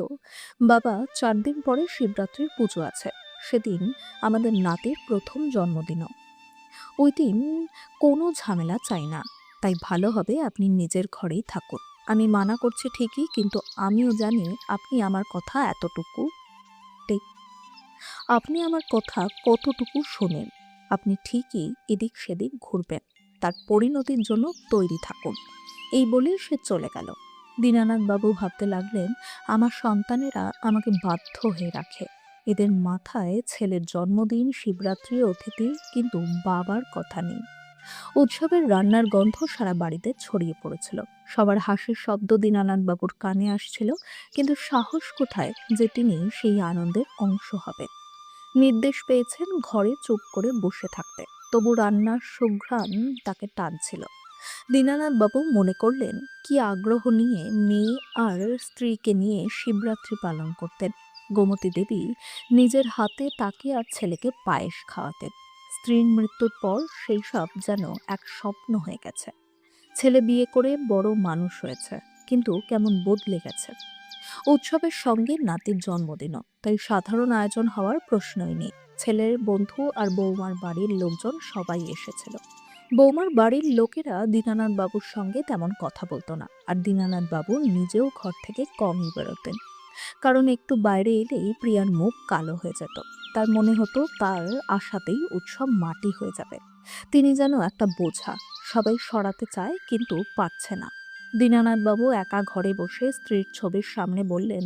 বাবা, 4 দিন পরে শিবরাত্রির পুজো আছে। সেদিন আমাদের নাতির প্রথম জন্মদিনও। ওই দিন কোনো ঝামেলা চাই না, তাই ভালো হবে আপনি নিজের ঘরেই থাকুন। আমি মানা করছি ঠিকই, কিন্তু আমিও জানি আপনি আমার কথা এতটুকু ঠিক আপনি আমার কথা কতটুকু শোনেন। আপনি ঠিকই এদিক সেদিক ঘুরবেন, তার পরিণতির জন্য তৈরি থাকুন। এই বলে সে চলে গেল। দীনানাথ বাবু ভাবতে লাগলেন, আমার সন্তানেরা আমাকে বাধ্য হয়ে রাখে। এদের মাথায় ছেলের জন্মদিন, শিবরাত্রি, অতিথি, কিন্তু বাবার কথা নেই। উৎসবের রান্নার গন্ধ সারা বাড়িতে ছড়িয়ে পড়েছিল। সবার হাসির শব্দ দীনানাথ বাবুর কানে আসছিল, কিন্তু সাহস কোথায় যে তিনি সেই আনন্দের অংশ হবেন। নির্দেশ পেয়েছেন ঘরে চুপ করে বসে থাকতে, তবু রান্নার সুঘ্রাণ তাকে টানছিল। দীনানাথ বাবু মনে করলেন, কি আগ্রহ নিয়ে মেয়ে আর স্ত্রীকে নিয়ে শিবরাত্রি পালন করতেন। গোমতী দেবী নিজের হাতে তাকে আর ছেলেকে পায়েস খাওয়াতেন। স্ত্রীর মৃত্যুর পর সেই সব যেন এক স্বপ্ন হয়ে গেছে। ছেলে বিয়ে করে বড় মানুষ হয়েছে, কিন্তু কেমন বদলে গেছে। উৎসবের সঙ্গে নাতির জন্মদিনও, তাই সাধারণ আয়োজন হওয়ার প্রশ্নই নেই। ছেলের বন্ধু আর বৌমার বাড়ির লোকজন সবাই এসেছিল। বৌমার বাড়ির লোকেরা দীনানাথ বাবুর সঙ্গে তেমন কথা বলতো না, আর দীনানাথ বাবু নিজেও ঘর থেকে কমই বেরোতেন। কারণ একটু বাইরে এলেই প্রিয়ার মুখ কালো হয়ে যেত। তার মনে হতো তার আশাতেই উৎসব মাটি হয়ে যাবে। তিনি যেন একটা বোঝা, সবাই সরাতে চায় কিন্তু পারছে না। দীনানাথ বাবু একা ঘরে বসে স্ত্রীর ছবির সামনে বললেন,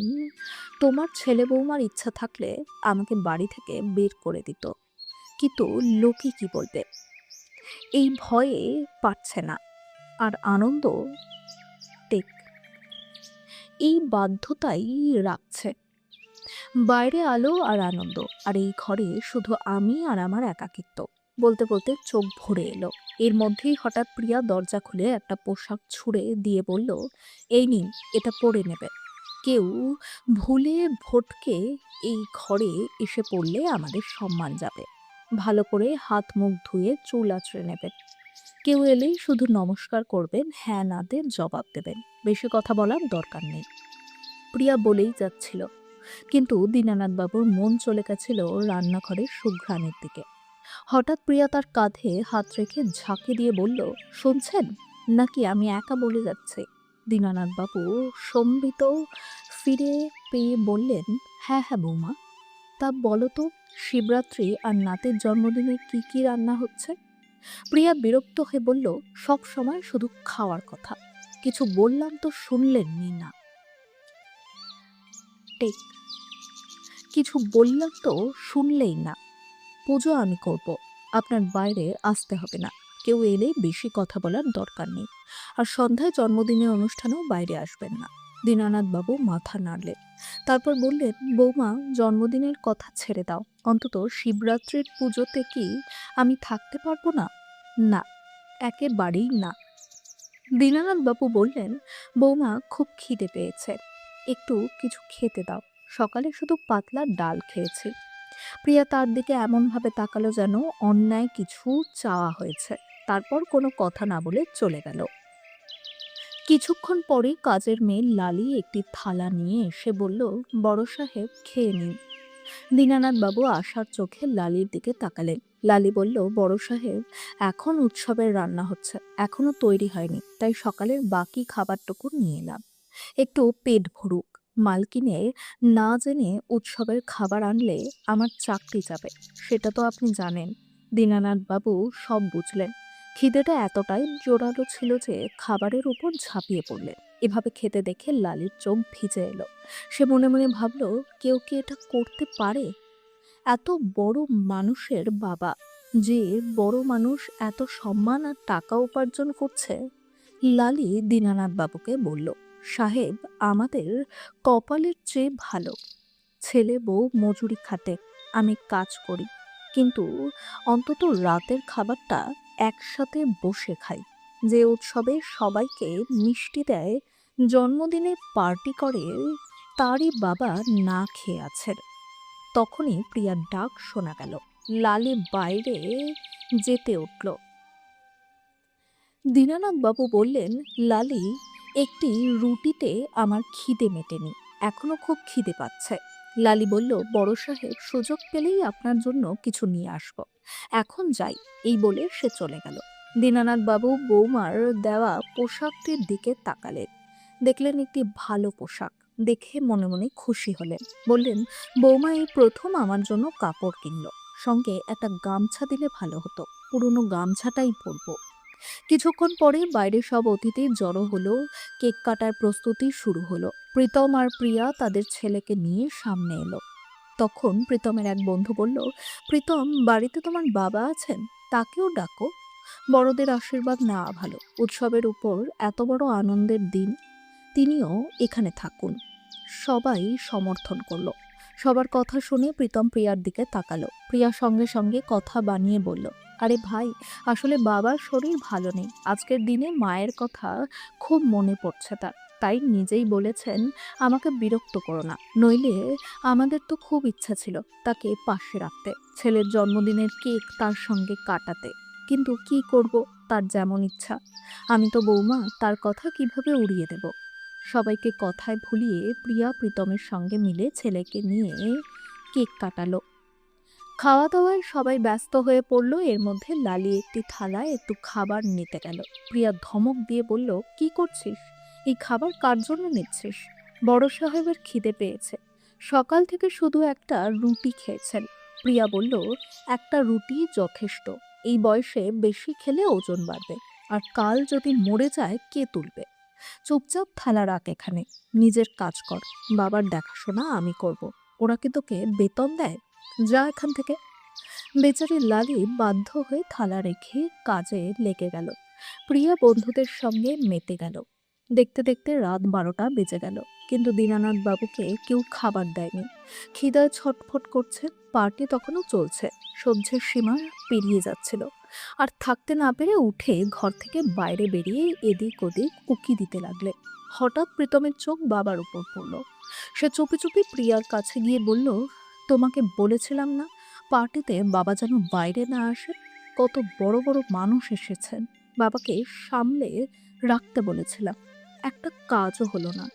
তোমার ছেলে বৌমার ইচ্ছা থাকলে আমাকে বাড়ি থেকে বের করে দিত, কিন্তু লোকে কি বলবে, এই ভয়ে পারছে না। আর আনন্দ, টেক, এই বাধ্যতাই রাখছে। বাইরে আলো আর আনন্দ, আর এই ঘরে শুধু আমি আর আমার একাকিত্ব। বলতে বলতে চোখ ভরে এলো। এর মধ্যেই হঠাৎ প্রিয়া দরজা খুলে একটা পোশাক ছুঁড়ে দিয়ে বলল, এই নিন, এটা পরে নেবে। কেউ ভুলে ভটকে এই ঘরে এসে পড়লে আমাদের সম্মান যাবে। ভালো করে হাত মুখ ধুয়ে চুল আঁচড়ে নেবেন। কেউ এলেই শুধু নমস্কার করবেন, হ্যাঁ নাতে জবাব দেবেন। বেশি কথা বলার দরকার নেই। প্রিয়া বলেই যাচ্ছিল, কিন্তু দীনানাথ বাবুর মন চলে গেছিল রান্নাঘরের সুঘ্রাণের দিকে। হঠাৎ প্রিয়া তার কাঁধে হাত রেখে ঝাঁকি দিয়ে বলল, শুনছেন নাকি আমি একা বলে যাচ্ছি? দীনানাথ বাবু সম্বিত ফিরে পেয়ে বললেন, হ্যাঁ হ্যাঁ বৌমা, তা বলো তো, শিবরাত্রি আর নাতের জন্মদিনে কি কি রান্না হচ্ছে? প্রিয়া বিরক্ত হয়ে বলল, সব সময় শুধু খাওয়ার কথা, কিছু বললাম তো শুনলেনই না। টেক, কিছু বললাম তো শুনলেই না। পুজো আমি করব, আপনার বাইরে আসতে হবে না। কেউ এলে বেশি কথা বলার দরকার নেই। আর সন্ধ্যায় জন্মদিনের অনুষ্ঠানেও বাইরে আসবেন না। দীনানাথ বাবু মাথা নাড়লেন, তারপর বললেন, বৌমা, জন্মদিনের কথা ছেড়ে দাও, অন্তত শিবরাত্রির পুজোতে কি আমি থাকতে পারবো না? না, একেবারেই না। দীনানাথ বাবু বললেন, বৌমা, খুব খিদে পেয়েছে, একটু কিছু খেতে দাও, সকালে শুধু পাতলা ডাল খেয়েছি। প্রিয়া তার দিকে এমনভাবে তাকালো যেন অন্যায় কিছু চাওয়া হয়েছে। তারপর কোনো কথা না বলে চলে গেল। কিছুক্ষণ পরে কাজের মেয়ে লালি একটি থালা নিয়ে এসে বলল, বড় সাহেব, খেয়ে নিন। দীনানাথ বাবু আশার চোখে লালির দিকে তাকালেন। লালি বলল, বড় সাহেব, এখন উৎসবের রান্না হচ্ছে, এখনো তৈরি হয়নি, তাই সকালের বাকি খাবারটুকু নিয়ে এলাম, একটু পেট ভরুক। মালকিনের না জেনে উৎসবের খাবার আনলে আমার চাকরি যাবে, সেটা তো আপনি জানেন। দীনানাথ বাবু সব বুঝলেন। খিদেটা এতটাই জোরালো ছিল যে খাবারের উপর ঝাঁপিয়ে পড়লেন। এভাবে খেতে দেখে লালির চোখ ভিজে এলো। সে মনে মনে ভাবল, কেউ কি এটা করতে পারে? এত বড় মানুষের বাবা, যে বড় মানুষ এত সম্মান আর টাকা উপার্জন করছে। লালি দীনানাথ বাবুকে বলল, সাহেব, আমাদের কপালের চেয়ে ভালো, ছেলে বউ মজুরি খাটে, আমি কাজ করি, কিন্তু অন্তত রাতের খাবারটা একসাথে বসে খাই। যে উৎসবে সবাইকে মিষ্টি দেয়, জন্মদিনে পার্টি করে, তারই বাবা না খেয়ে আছেন। তখনই প্রিয়ার ডাক শোনা গেল। লালি বাইরে যেতে উঠল। দীনানাথ বাবু বললেন, লালি, একটি রুটিতে আমার খিদে মেটেনি, এখনো খুব খিদে পাচ্ছে। লালি বলল, বড় সাহেব, সুযোগ পেলেই আপনার জন্য কিছু নিয়ে আসব, এখন যাই। এই বলে সে চলে গেল। দীনানাথ বাবু বৌমার দেওয়া পোশাকটির দিকে তাকালেন। দেখলেন একটি ভালো পোশাক, দেখে মনে মনে খুশি হলেন। বললেন, বৌমা এই প্রথম আমার জন্য কাপড় কিনলো, সঙ্গে একটা গামছা দিলে ভালো হতো, পুরনো গামছাটাই পরবো। কিছুক্ষণ পরে বাইরে সব অতিথি জড়ো হলো। কেক কাটার প্রস্তুতি শুরু হলো। প্রীতম আর প্রিয়া তাদের ছেলেকে নিয়ে সামনে এলো। তখন প্রীতমের এক বন্ধু বলল, প্রীতম, বাড়িতে তোমার বাবা আছেন, তাকেও ডাকো, বড়দের আশীর্বাদ নেওয়া ভালো, উৎসবের উপর এত বড় আনন্দের দিন, তিনিও এখানে থাকুন। সবাই সমর্থন করলো। সবার কথা শুনে প্রীতম প্রিয়ার দিকে তাকালো। প্রিয়া সঙ্গে সঙ্গে কথা বানিয়ে বলল, আরে ভাই, আসলে বাবার শরীর ভালো নেই, আজকের দিনে মায়ের কথা খুব মনে পড়ছে তার, তাই নিজেই বলেছেন আমাকে বিরক্ত করো না, নইলে আমাদের তো খুব ইচ্ছা ছিল তাকে পাশে রাখতে, ছেলের জন্মদিনের কেক তার সঙ্গে কাটাতে, কিন্তু কি করব, তার যেমন ইচ্ছা। আমি তো বৌমা, তার কথা কিভাবে উড়িয়ে দেব? সবাইকে কথায় ভুলিয়ে প্রিয়া প্রীতমের সঙ্গে মিলে ছেলেকে নিয়ে কেক কাটালো। খাওয়া দাওয়ায় সবাই ব্যস্ত হয়ে পড়ল। এর মধ্যে লালি একটি থালায় একটু খাবার নিতে গেল। প্রিয়া ধমক দিয়ে বলল, কি করছিস? এই খাবার কার জন্য নিচ্ছিস? বড় সাহেবের খিদে পেয়েছে, সকাল থেকে শুধু একটা রুটি খেয়েছেন। প্রিয়া বলল, একটা রুটি যথেষ্ট, এই বয়সে বেশি খেলে ওজন বাড়বে, আর কাল যদি মরে যায় কে তুলবে? চুপচাপ থালা রাখ এখানে, নিজের কাজ কর, বাবার দেখাশোনা আমি করব। ওরা কি তোকে বেতন দেয়? যা এখান থেকে। বেচারি লালি বাধ্য হয়ে থালা রেখে কাজে লেগে গেল। প্রিয়া বন্ধুদের সঙ্গে মেতে গেল। দেখতে দেখতে রাত 12টা বেজে গেল, কিন্তু দীনানাথ বাবুকে কেউ খাবার দেয়নি। খিদায় ছটফট করছে। পার্টি তখনও চলছে, সহ্যের সীমা পেরিয়ে যাচ্ছিল। আর থাকতে না পেরে উঠে ঘর থেকে বাইরে বেরিয়ে এদিক ওদিক উকি দিতে লাগলে। হঠাৎ প্রীতমের চোখ বাবার উপর পড়ল। সে চুপি চুপি প্রিয়ার কাছে গিয়ে বলল, তোমাকে বলেছিলাম না পার্টিতে বাবা যেন বাইরে না আসে? কত বড় বড় মানুষ এসেছেন, বাবাকে সামলে রাখতে বলেছিলাম, একটা কাজও হলো না।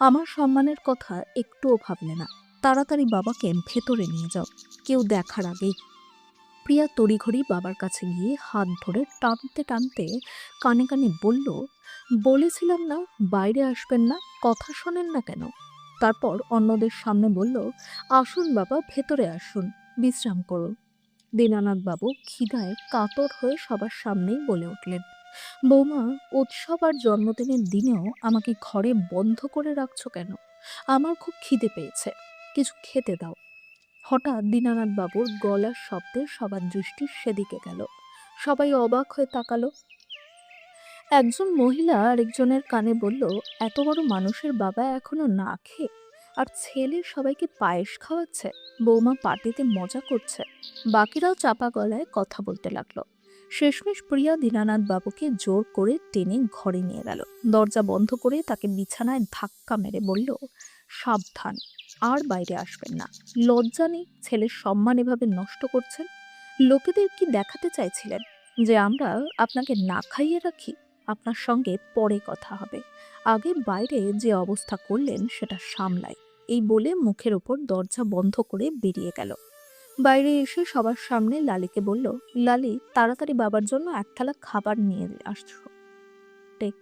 আমার সম্মানের কথা একটুও ভাবলে না। তাড়াতাড়ি বাবাকে ভেতরে নিয়ে যাও, কেউ দেখার আগেই। প্রিয়া তড়িঘড়ি বাবার কাছে গিয়ে হাত ধরে টানতে টানতে কানে কানে বলল, বলেছিলাম না বাইরে আসবেন না, কথা শোনেন না কেন? তারপর অন্যদের সামনে বলল, আসুন বাবা, ভেতরে আসুন, বিশ্রাম করুন। দীনানাথ বাবু খিদায় কাতর হয়ে সবার সামনেই বলে উঠলেন, বৌমা, উৎসব আর জন্মদিনের দিনেও আমাকে ঘরে বন্ধ করে রাখছো কেন? আমার খুব খিদে পেয়েছে, কিছু খেতে দাও। হঠাৎ দীনানাথ বাবুর গলার শব্দে সবার দৃষ্টি সেদিকে গেল। সবাই অবাক হয়ে তাকালো। একজন মহিলা আরেকজনের কানে বলল, এত বড় মানুষের বাবা এখনো না খেয়ে আর ছেলে সবাইকে পায়েস খাওয়াচ্ছে, বৌমা পার্টিতে মজা করছে। বাকিরাও চাপা গলায় কথা বলতে লাগলো। শেষমেশ প্রিয়া দীনানাথ বাবুকে জোর করে টেনে ঘরে নিয়ে গেল। দরজা বন্ধ করে তাকে বিছানায় ধাক্কা মেরে বলল, সাবধান, আর বাইরে আসবেন না। লজ্জা নেই? ছেলের সম্মান এভাবে নষ্ট করছেন। লোকেদের কি দেখাতে চাইছিলেন, যে আমরা আপনাকে না খাইয়ে রাখি? আপনার সঙ্গে পরে কথা হবে, আগে বাইরে যে অবস্থা করলেন সেটা সামলাই। এই বলে মুখের ওপর দরজা বন্ধ করে বেরিয়ে গেল। বাইরে এসে সবার সামনে লালিকে বলল, লালি, তাড়াতাড়ি বাবার জন্য এক থালা খাবার নিয়ে আসছো। টেক।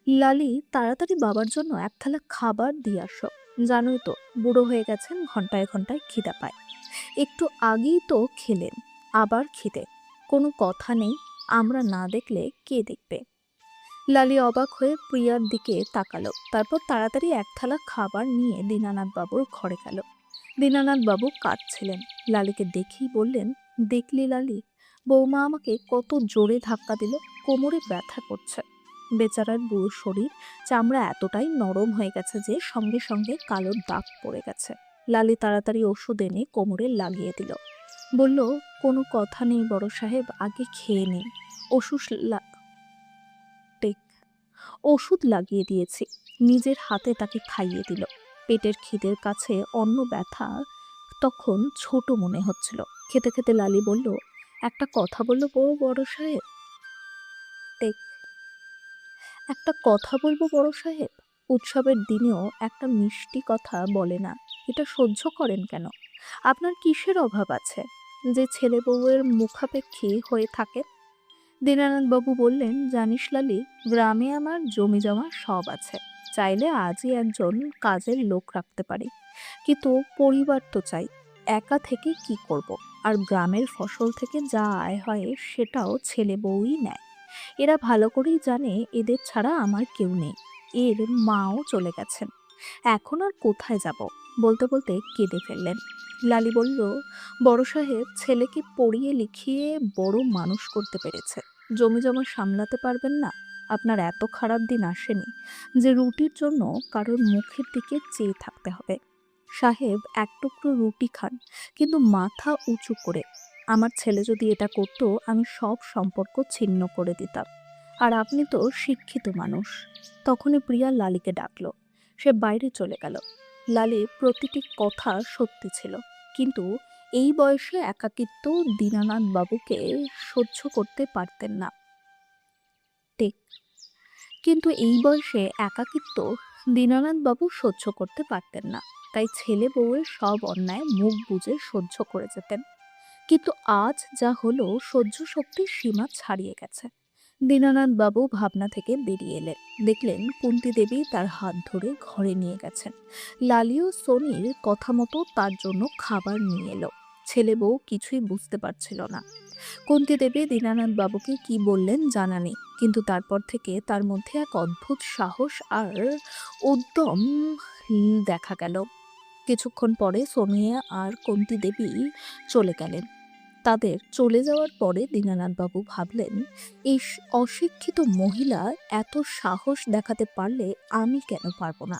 লালি, তাড়াতাড়ি বাবার জন্য এক থালা খাবার দিয়ে আসো। জানোই তো বুড়ো হয়ে গেছেন, ঘন্টায় ঘন্টায় খিদা পায়। একটু আগেই তো খেলেন, আবার খিদে। কোনো কথা নেই, আমরা না দেখলে কে দেখবে? লালি অবাক হয়ে প্রিয়ার দিকে তাকালো। তারপর তাড়াতাড়ি এক থালা খাবার নিয়ে দীনানাথ বাবুর ঘরে গেল। দীনানাথ বাবু কাঁদছিলেন। লালিকে দেখেই বললেন, দেখলি লালি, বৌমা আমাকে কত জোরে ধাক্কা দিল, কোমরে ব্যথা করছে। বেচারার বুড়ো শরীর, চামড়া এতটাই নরম হয়ে গেছে যে সঙ্গে সঙ্গে কালো দাগ পড়ে গেছে। লালি তাড়াতাড়ি ওষুধ এনে কোমরে লাগিয়ে দিল। বলল, কোনো কথা নেই বড় সাহেব, আগে খেয়ে নিন। ওষুধ টেক ওষুধ লাগিয়ে দিয়েছি। নিজের হাতে তাকে খাইয়ে দিল। পেটের খিদের কাছে অন্ন ব্যথা তখন ছোট মনে হচ্ছিল। খেতে খেতে লালি বলল, একটা কথা বললো বড় সাহেব। টেক একটা কথা বলবো বড় সাহেব, উৎসবের দিনেও একটা মিষ্টি কথা বলে না, এটা সহ্য করেন কেন? আপনার কিসের অভাব আছে যে ছেলে বউয়ের মুখাপেক্ষী হয়ে থাকে? দীনানাথ বাবু বললেন, জানিস লালি, গ্রামে আমার জমি জমা সব আছে, চাইলে আজই একজন কাজের লোক রাখতে পারি, কিন্তু পরিবার তো চাই। একা থেকে কি করব? আর গ্রামের ফসল থেকে যা আয় হয় সেটাও ছেলে বউই নেয়। এরা ভালো করেই জানে এদের ছাড়া আমার কেউ নেই। এর মাও চলে গেছেন, এখন আর কোথায় যাব? বলতে বলতে কেঁদে ফেললেন। লালি বলল, বড় সাহেব ছেলেকে পড়িয়ে লিখিয়ে বড় মানুষ করতে পেরেছে, জমি জমা সামলাতে পারবেন না? আপনার এত খারাপ দিন আসেনি যে রুটির জন্য কারোর মুখের দিকে চেয়ে থাকতে হবে। সাহেব এক টুকরো রুটি খান, কিন্তু মাথা উঁচু করে। আমার ছেলে যদি এটা করতো, আমি সব সম্পর্ক ছিন্ন করে দিতাম। আর আপনি তো শিক্ষিত মানুষ। তখনই প্রিয়া লালিকে ডাকলো। সে বাইরে চলে গেল। লালির প্রতিটি কথা সত্যি ছিল, কিন্তু এই বয়সে একাকিত্ব দীনানাথ বাবুকে সহ্য করতে পারতেন না। টেক কিন্তু এই বয়সে একাকিত্ব দীনানাথ বাবু সহ্য করতে পারতেন না। তাই ছেলে বউয়ের সব অন্যায় মুখ বুজে সহ্য করে যেতেন। কিন্তু আজ যা হলো, সহ্য শক্তির সীমা ছাড়িয়ে গেছে। দীনানাথ বাবু ভাবনা থেকে বেরিয়ে এলেন। দেখলেন কুন্তী দেবী তার হাত ধরে ঘরে নিয়ে গেছেন। লালি ও সোনির কথা মতো তার জন্য খাবার নিয়ে এলো। ছেলে বউ কিছুই বুঝতে পারছিল না। কুন্তী দেবী দীনানাথ বাবুকে কি বললেন জানা নেই, কিন্তু তারপর থেকে তার মধ্যে এক অদ্ভুত সাহস আর উদ্যম দেখা গেল। কিছুক্ষণ পরে সোনিয়া আর কুন্তী দেবী চলে গেলেন। তাদের চলে যাওয়ার পরে দীনানাথ বাবু ভাবলেন, এই অশিক্ষিত মহিলা এত সাহস দেখাতে পারলে আমি কেন পারবো না?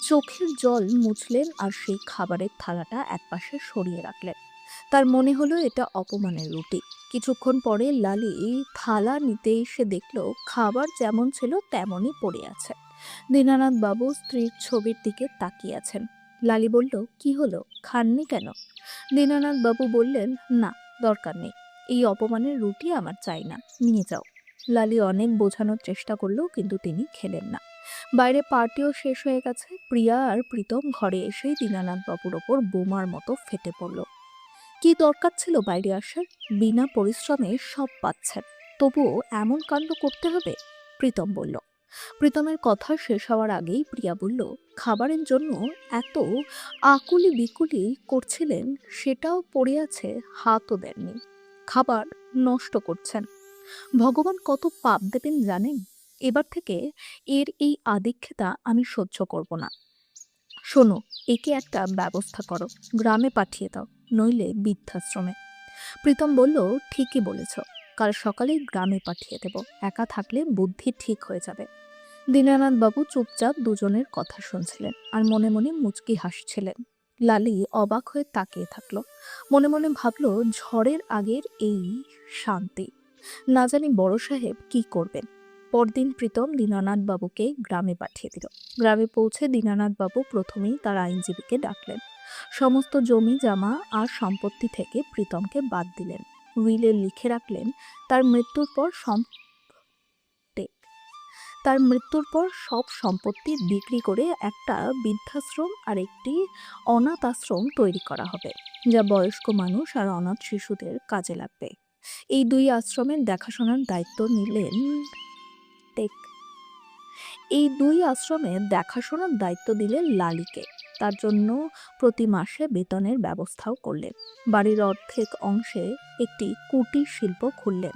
চোখের জল মুছলেন আর সেই খাবারের থালাটা একপাশে সরিয়ে রাখলেন। তার মনে হলো এটা অপমানের রুটি। কিছুক্ষণ পরে লালি থালা নিতে এসে দেখলো খাবার যেমন ছিল তেমনই পড়ে আছে। দীনানাথ বাবু স্ত্রীর ছবির দিকে তাকিয়ে আছেন। লালি বলল, কি হলো, খাননি কেন? দীনানাথ বাবু বললেন, না, দরকার নেই, এই অপমানের রুটি আমার চাই না, নিয়ে যাও। লালি অনেক বোঝানোর চেষ্টা করলো, কিন্তু তিনি খেলেন না। বাইরে পার্টিও শেষ হয়ে গেছে। প্রিয়া আর প্রীতম ঘরে এসেই দীনানাথ বাবুর ওপর বোমার মতো ফেটে পড়ল। কি দরকার ছিল বাইরে আসার? বিনা পরিশ্রমে সব পাচ্ছেন, তবুও এমন কাণ্ড করতে হবে? প্রীতম বলল। প্রীতমের কথা শেষ হওয়ার আগেই প্রিয়া বলল, খাবারের জন্য এত আকুলি বিকুলি করছিলেন, সেটাও পড়ে আছে, হাতও দেননি। খাবার নষ্ট করছেন। ভগবান কত পাপ দেবেন জানেন? এবার থেকে এর এই আদিক্ষেতা আমি সহ্য করব না। শোনো, একে একটা ব্যবস্থা করো, গ্রামে পাঠিয়ে দাও, নইলে বৃদ্ধাশ্রমে। প্রীতম বলল, ঠিকই বলেছ, কাল সকালেই গ্রামে পাঠিয়ে দেব। একা থাকলে বুদ্ধি ঠিক হয়ে যাবে। দীনানাথ বাবু চুপচাপ দুজনের কথা শুনছিলেন আর মনে মনে মুচকি হাসছিলেন। লালি অবাক হয়ে তাকিয়ে থাকলো। মনে মনে ভাবলো, ঝড়ের আগের এই শান্তি। না জানি বড় সাহেব কি করবেন। পরদিন প্রীতম দীনানাথ বাবুকে গ্রামে পাঠিয়ে দিল। গ্রামে পৌঁছে দীনানাথ বাবু প্রথমেই তার আইনজীবীকে ডাকলেন। সমস্ত জমি জমা আর সম্পত্তি থেকে প্রীতমকে বাদ দিলেন। উইলে লিখে রাখলেন, তার মৃত্যুর পর তার মৃত্যুর পর সব সম্পত্তি বিক্রি করে একটা বৃদ্ধাশ্রম আর একটি অনাথ আশ্রম তৈরি করা হবে, যা বয়স্ক মানুষ আর অনাথ শিশুদের কাজে লাগবে। এই দুই আশ্রমের দেখাশোনার দায়িত্ব নিলেন টেক এই দুই আশ্রমের দেখাশোনার দায়িত্ব দিলেন লালিকে। তার জন্য প্রতি মাসে বেতনের ব্যবস্থাও করলেন। বাড়ির অর্ধেক অংশে একটি কুটির শিল্প খুললেন,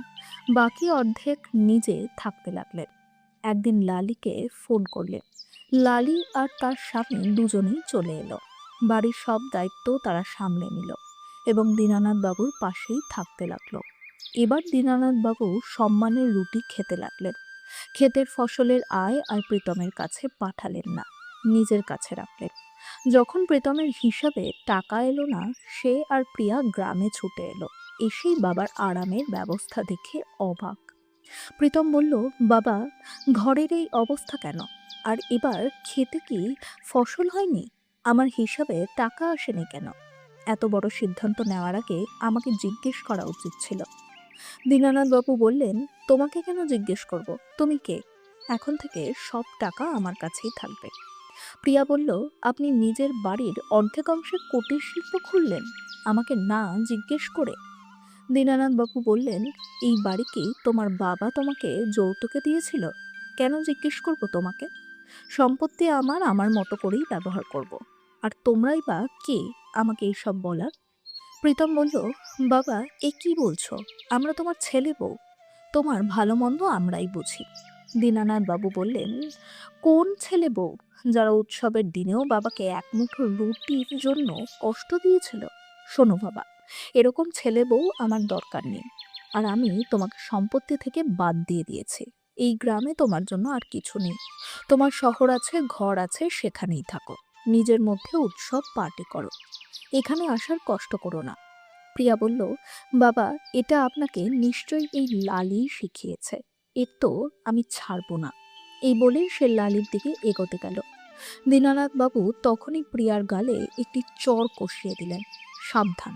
বাকি অর্ধেক নিজে থাকতে লাগলেন। একদিন লালিকে ফোন করলেন। লালি আর তার স্বামী দুজনেই চলে এলো। বাড়ির সব দায়িত্ব তারা সামলে নিল এবং দীনানাথ বাবুর পাশেই থাকতে লাগলো। এবার দীনানাথ বাবু সম্মানের রুটি খেতে লাগলেন। ক্ষেতের ফসলের আয় আর প্রীতমের কাছে পাঠালেন না, নিজের কাছে রাখলেন। যখন প্রীতমের হিসাবে টাকা এলো না, সে আর প্রিয়া গ্রামে ছুটে এলো। এসেই বাবার আরামের ব্যবস্থা দেখে অবাক। প্রীতম বলল, বাবা, ঘরের এই অবস্থা কেন? আর এবার খেতে কি ফসল হয়নি? আমার হিসাবে টাকা আসেনি কেন? এত বড় সিদ্ধান্ত নেওয়ার আগে আমাকে জিজ্ঞেস করা উচিত ছিল। দীনানাথ বাবু বললেন, তোমাকে কেন জিজ্ঞেস করব? তুমি কে? এখন থেকে সব টাকা আমার কাছেই থাকবে। প্রিয়া বলল, আপনি নিজের বাড়ির অর্ধেক অংশে কুটির শিল্প খুললেন, আমাকে না জিজ্ঞেস করে? দীনানাথ বাবু বললেন, এই বাড়ি কি তোমার বাবা তোমাকে যৌতুকে দিয়েছিল? কেন জিজ্ঞেস করব তোমাকে? সম্পত্তি আমার আমার মতো করেই ব্যবহার করব। আর তোমরাই বা কে আমাকে এইসব বলার? প্রীতম বলল, বাবা, এ কি বলছো? আমরা তোমার ছেলে বউ, তোমার ভালো মন্দ আমরাই বুঝি। দীনানাথ বাবু বললেন, কোন ছেলে বউ যারা উৎসবের দিনেও বাবাকে এক মুঠো রুটির জন্য কষ্ট দিয়েছিল? শোনো বাবা, এরকম ছেলে বউ আমার দরকার নেই। আর আমি তোমাকে সম্পত্তি থেকে বাদ দিয়ে দিয়েছি। এই গ্রামে তোমার জন্য আর কিছু নেই। তোমার শহর আছে, ঘর আছে, সেখানেই থাকো। নিজের মধ্যে উৎসব পার্টি করো, এখানে আসার কষ্ট করো না। প্রিয়া বলল, বাবা, এটা আপনাকে নিশ্চয়ই এই লালি শিখিয়েছে। এর তো আমি ছাড়বো না। এই বলে সে লালির দিকে এগোতে গেল। দীনানাথ বাবু তখনই প্রিয়ার গালে একটি চড় কষিয়ে দিলেন। সাবধান,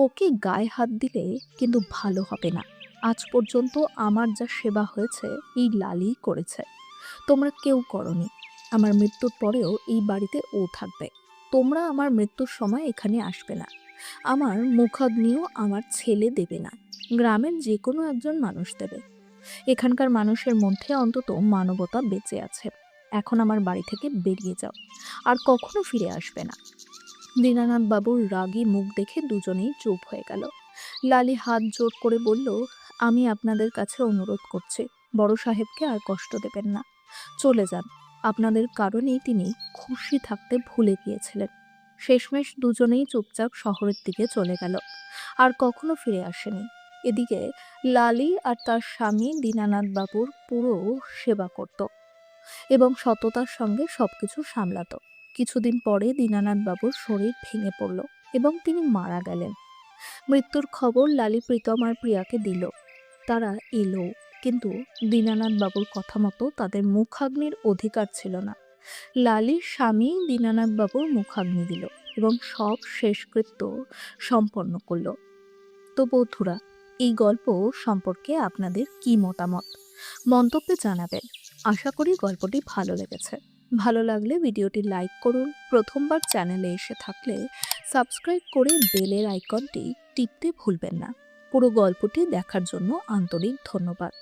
ওকে গায়ে হাত দিলে কিন্তু ভালো হবে না। আজ পর্যন্ত আমার যা সেবা হয়েছে এই লালি করেছে, তোমরা কেউ করনি। আমার মৃত্যুর পরেও এই বাড়িতে ও থাকবে। তোমরা আমার মৃত্যুর সময় এখানে আসবে না। আমার মুখাগ্নিও আমার ছেলে দেবে না, গ্রামের যে কোনো একজন মানুষ দেবে। এখানকার মানুষের মধ্যে অন্তত মানবতা বেঁচে আছে। এখন আমার বাড়ি থেকে বেরিয়ে যাও, আর কখনো ফিরে আসবে না। দীনানাথ বাবুর রাগী মুখ দেখে দুজনেই চুপ হয়ে গেল। লালি হাত জোর করে বলল, আমি আপনাদের কাছে অনুরোধ করছি, বড় সাহেবকে আর কষ্ট দেবেন না। চলে যান। আপনাদের কারণেই তিনি খুশি থাকতে ভুলে গিয়েছিলেন। শেষমেশ দুজনেই চুপচাপ শহরের দিকে চলে গেল, আর কখনো ফিরে আসেনি। এদিকে লালি আর তার স্বামী দীনানাথ বাবুর পুরো সেবা করত এবং সততার সঙ্গে সবকিছু সামলাতো। কিছুদিন পরে দীনানাথ বাবুর শরীর ভেঙে পড়ল এবং তিনি মারা গেলেন। মৃত্যুর খবর লালি প্রীতম আর প্রিয়াকে দিল। তারা এলো, কিন্তু দীনানাথ বাবুর কথা মতো তাদের মুখাগ্নির অধিকার ছিল না। লালির স্বামী দীনানাথ বাবুর মুখাগ্নি দিল এবং সব শেষকৃত্য সম্পন্ন করল। তো বন্ধুরা, এই গল্প সম্পর্কে আপনাদের কি মতামত মন্তব্যে জানাবেন। আশা করি গল্পটি ভালো লেগেছে। ভালো লাগলে ভিডিওটি লাইক করুন। প্রথমবার চ্যানেলে এসে থাকলে সাবস্ক্রাইব করে বেলের আইকনটি টিপতে ভুলবেন না। পুরো গল্পটি দেখার জন্য আন্তরিক ধন্যবাদ।